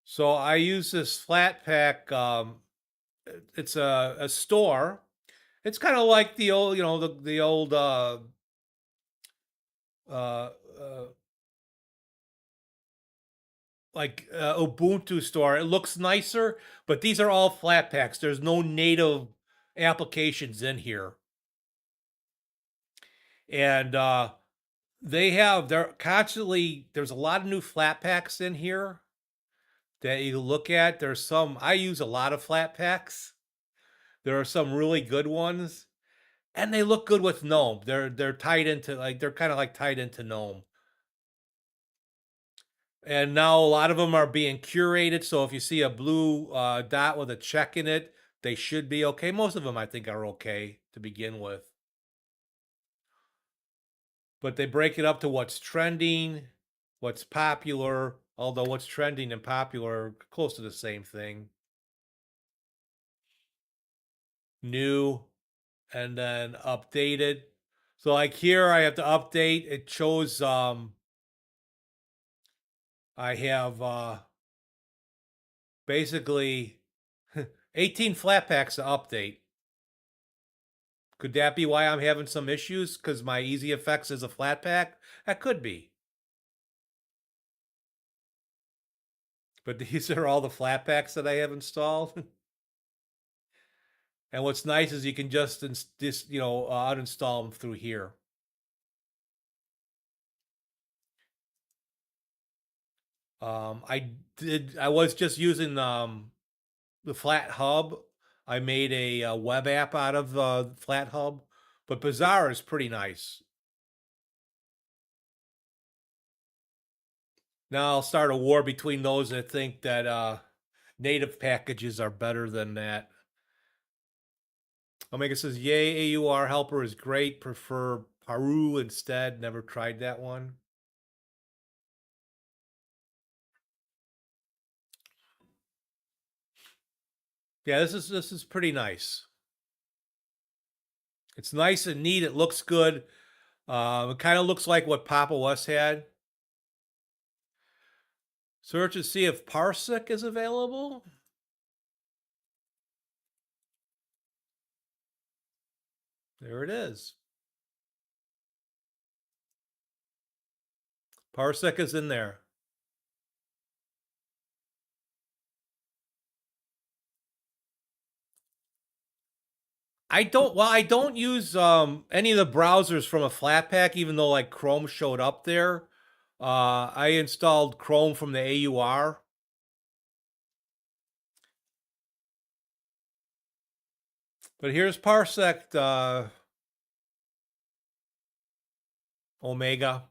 So I use this flat pack. It's a store. It's kind of like the old, the old Ubuntu store. It looks nicer, but these are all flat packs. There's no native applications in here. And they're constantly, there's a lot of new flat packs in here that you look at. I use a lot of flat packs. There are some really good ones, and they look good with GNOME. They're tied into, they're kind of like tied into GNOME. And now a lot of them are being curated. So if you see a blue dot with a check in it, they should be okay. Most of them, I think, are okay to begin with. But they break it up to what's trending, what's popular, although what's trending and popular are close to the same thing. New, and then updated. So like here, I have to update. It shows I have basically 18 flat packs to update. Could that be why I'm having some issues? Because my EasyEffects is a flat pack? That could be. But these are all the flat packs that I have installed. And what's nice is you can just uninstall them through here. I was just using the Flat Hub. I made a web app out of Flat Hub, but Bazaar is pretty nice. Now I'll start a war between those that think that native packages are better than that. Omega says, yay, AUR helper is great. Prefer Paru instead. Never tried that one. Yeah, this is pretty nice. It's nice and neat. It looks good. It kind of looks like what Pop! OS had. Search and see if Parsec is available. There it is. Parsec is in there. I don't use any of the browsers from a Flatpak, even though like Chrome showed up there. I installed Chrome from the AUR. But here's Parsec Omega.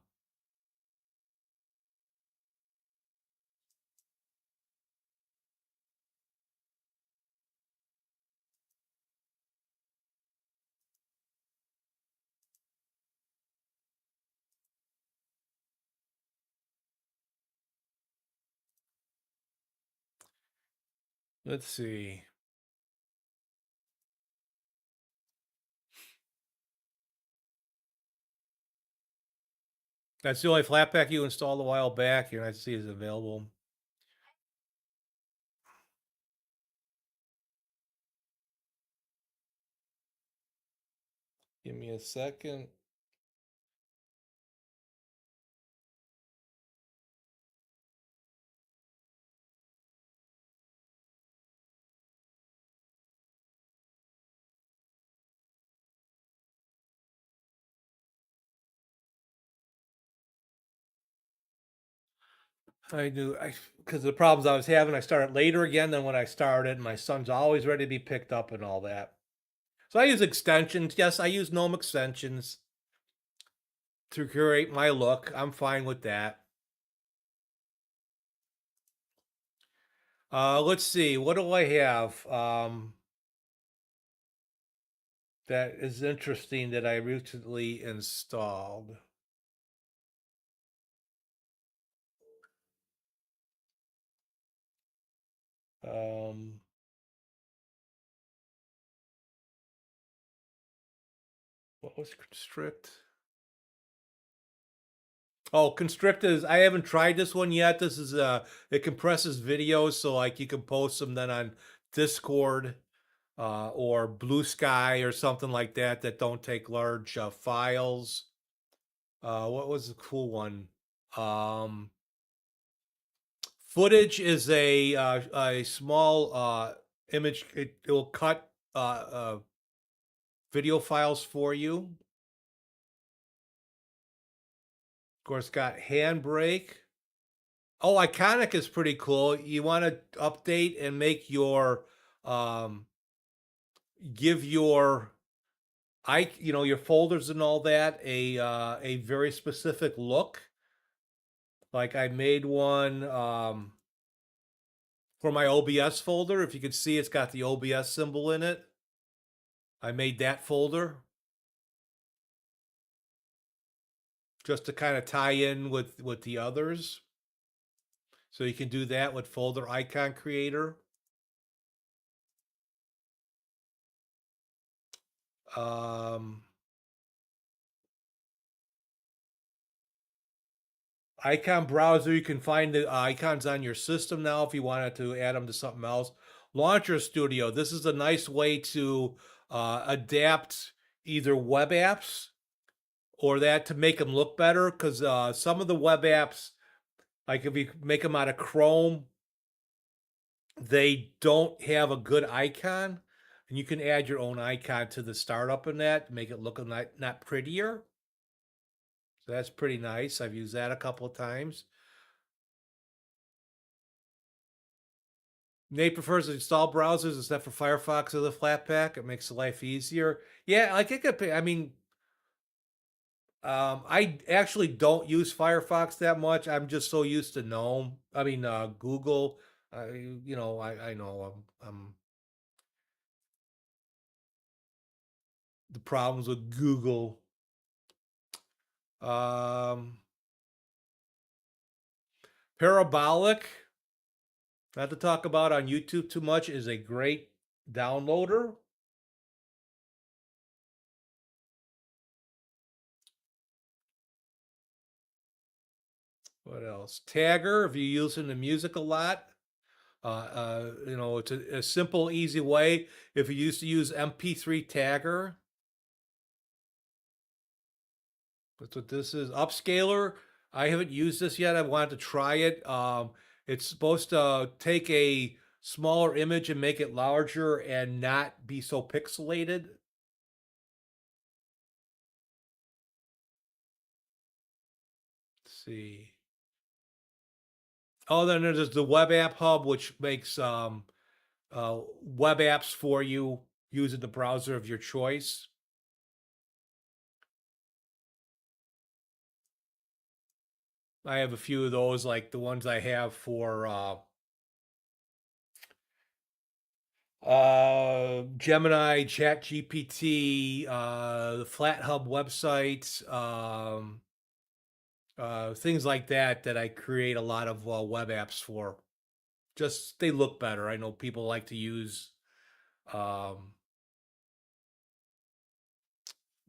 Let's see. That's the only Flatpak you installed a while back. You're not to see is available. Give me a second. I do, because the problems I was having, I started later again than when I started. My son's always ready to be picked up and all that. So I use extensions. Yes, I use GNOME extensions to create my look. I'm fine with that. Let's see. What do I have that is interesting that I recently installed? What was Constrict? Oh, Constrict is, I haven't tried this one yet. This is it compresses videos, so like you can post them then on Discord or Blue Sky or something like that that don't take large files. What was the cool one? Footage is a small image. It will cut video files for you. Of course, got Handbrake. Oh, Iconic is pretty cool. You want to update and make your give your your folders and all that a very specific look. Like I made one for my OBS folder. If you can see, it's got the OBS symbol in it. I made that folder just to kind of tie in with the others. So you can do that with Folder Icon Creator. Icon browser, you can find the icons on your system now if you wanted to add them to something else. Launcher Studio, this is a nice way to adapt either web apps or that to make them look better, because some of the web apps, like if you make them out of Chrome, they don't have a good icon, and you can add your own icon to the startup in that to make it look not prettier. So that's pretty nice. I've used that a couple of times. Nate prefers to install browsers instead for Firefox or the Flatpak. It makes life easier. Yeah, like it could be, I mean, I actually don't use Firefox that much. I'm just so used to Gnome. I mean, Google. I know the problems with Google. Parabolic, not to talk about on YouTube too much, is a great downloader. What else? Tagger, if you're using the music a lot. It's a simple, easy way. If you used to use MP3 Tagger, that's what this is. Upscaler, I haven't used this yet. I wanted to try it. It's supposed to take a smaller image and make it larger and not be so pixelated. Let's see. Oh, then there's the Web App Hub, which makes web apps for you using the browser of your choice. I have a few of those, like the ones I have for Gemini, ChatGPT, the FlatHub websites, things like that I create a lot of web apps for. Just they look better. I know people like to use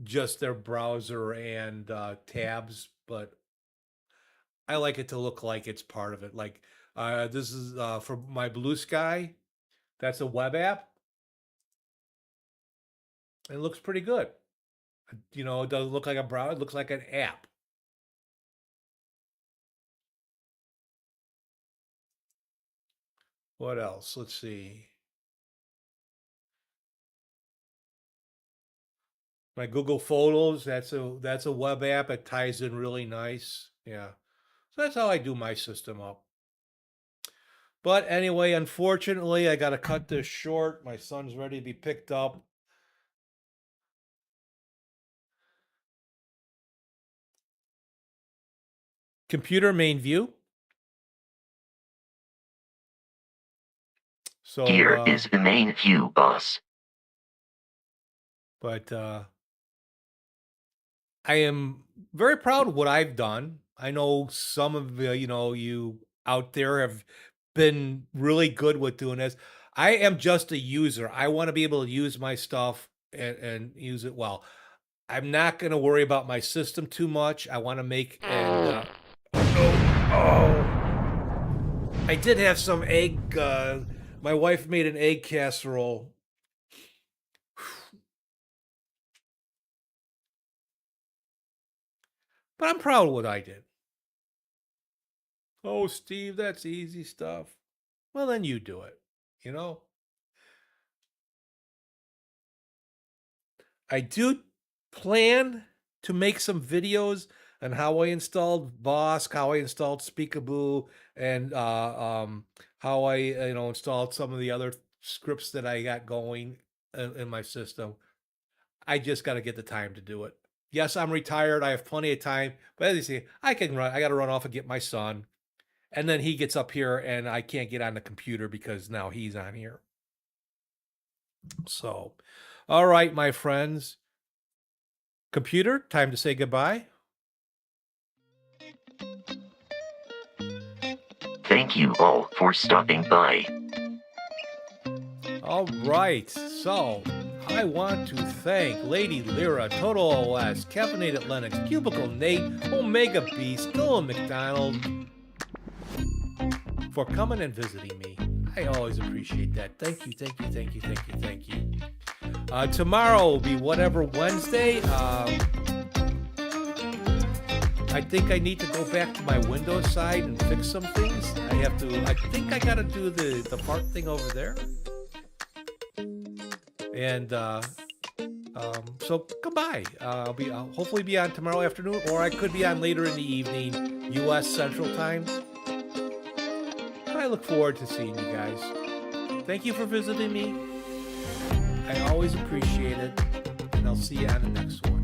just their browser and tabs, but I like it to look like it's part of it. Like this is for my Blue Sky. That's a web app. It looks pretty good. It doesn't look like a browser. It looks like an app. What else? Let's see. My Google Photos, that's a web app. It ties in really nice. Yeah. So that's how I do my system up. But anyway, unfortunately, I got to cut this short. My son's ready to be picked up. Computer main view. So Here is the main view, boss. But I am very proud of what I've done. I know some of you out there have been really good with doing this. I am just a user. I want to be able to use my stuff and use it well. I'm not going to worry about my system too much. I want to make I did have some egg. My wife made an egg casserole. But I'm proud of what I did. Oh, Steve, that's easy stuff. Well, then you do it, I do plan to make some videos on how I installed Vosk, how I installed Speekaboo, and how I installed some of the other scripts that I got going in my system. I just got to get the time to do it. Yes, I'm retired. I have plenty of time. But as you see, I got to run off and get my son. And then he gets up here and I can't get on the computer because now he's on here. So, all right, my friends. Computer, time to say goodbye. Thank you all for stopping by. All right, so I want to thank Lady Lyra, Total OS, Caffeinated Linux, Cubicle Nate, Omega Beast, Dylan McDonald for coming and visiting me. I always appreciate that. Thank you, thank you, thank you, thank you, thank you. Tomorrow will be whatever Wednesday. I think I need to go back to my Windows side and fix some things. I think I gotta do the fart thing over there. And so goodbye. I'll hopefully be on tomorrow afternoon, or I could be on later in the evening, U.S. Central Time. I look forward to seeing you guys. Thank you for visiting me. I always appreciate it, and I'll see you on the next one.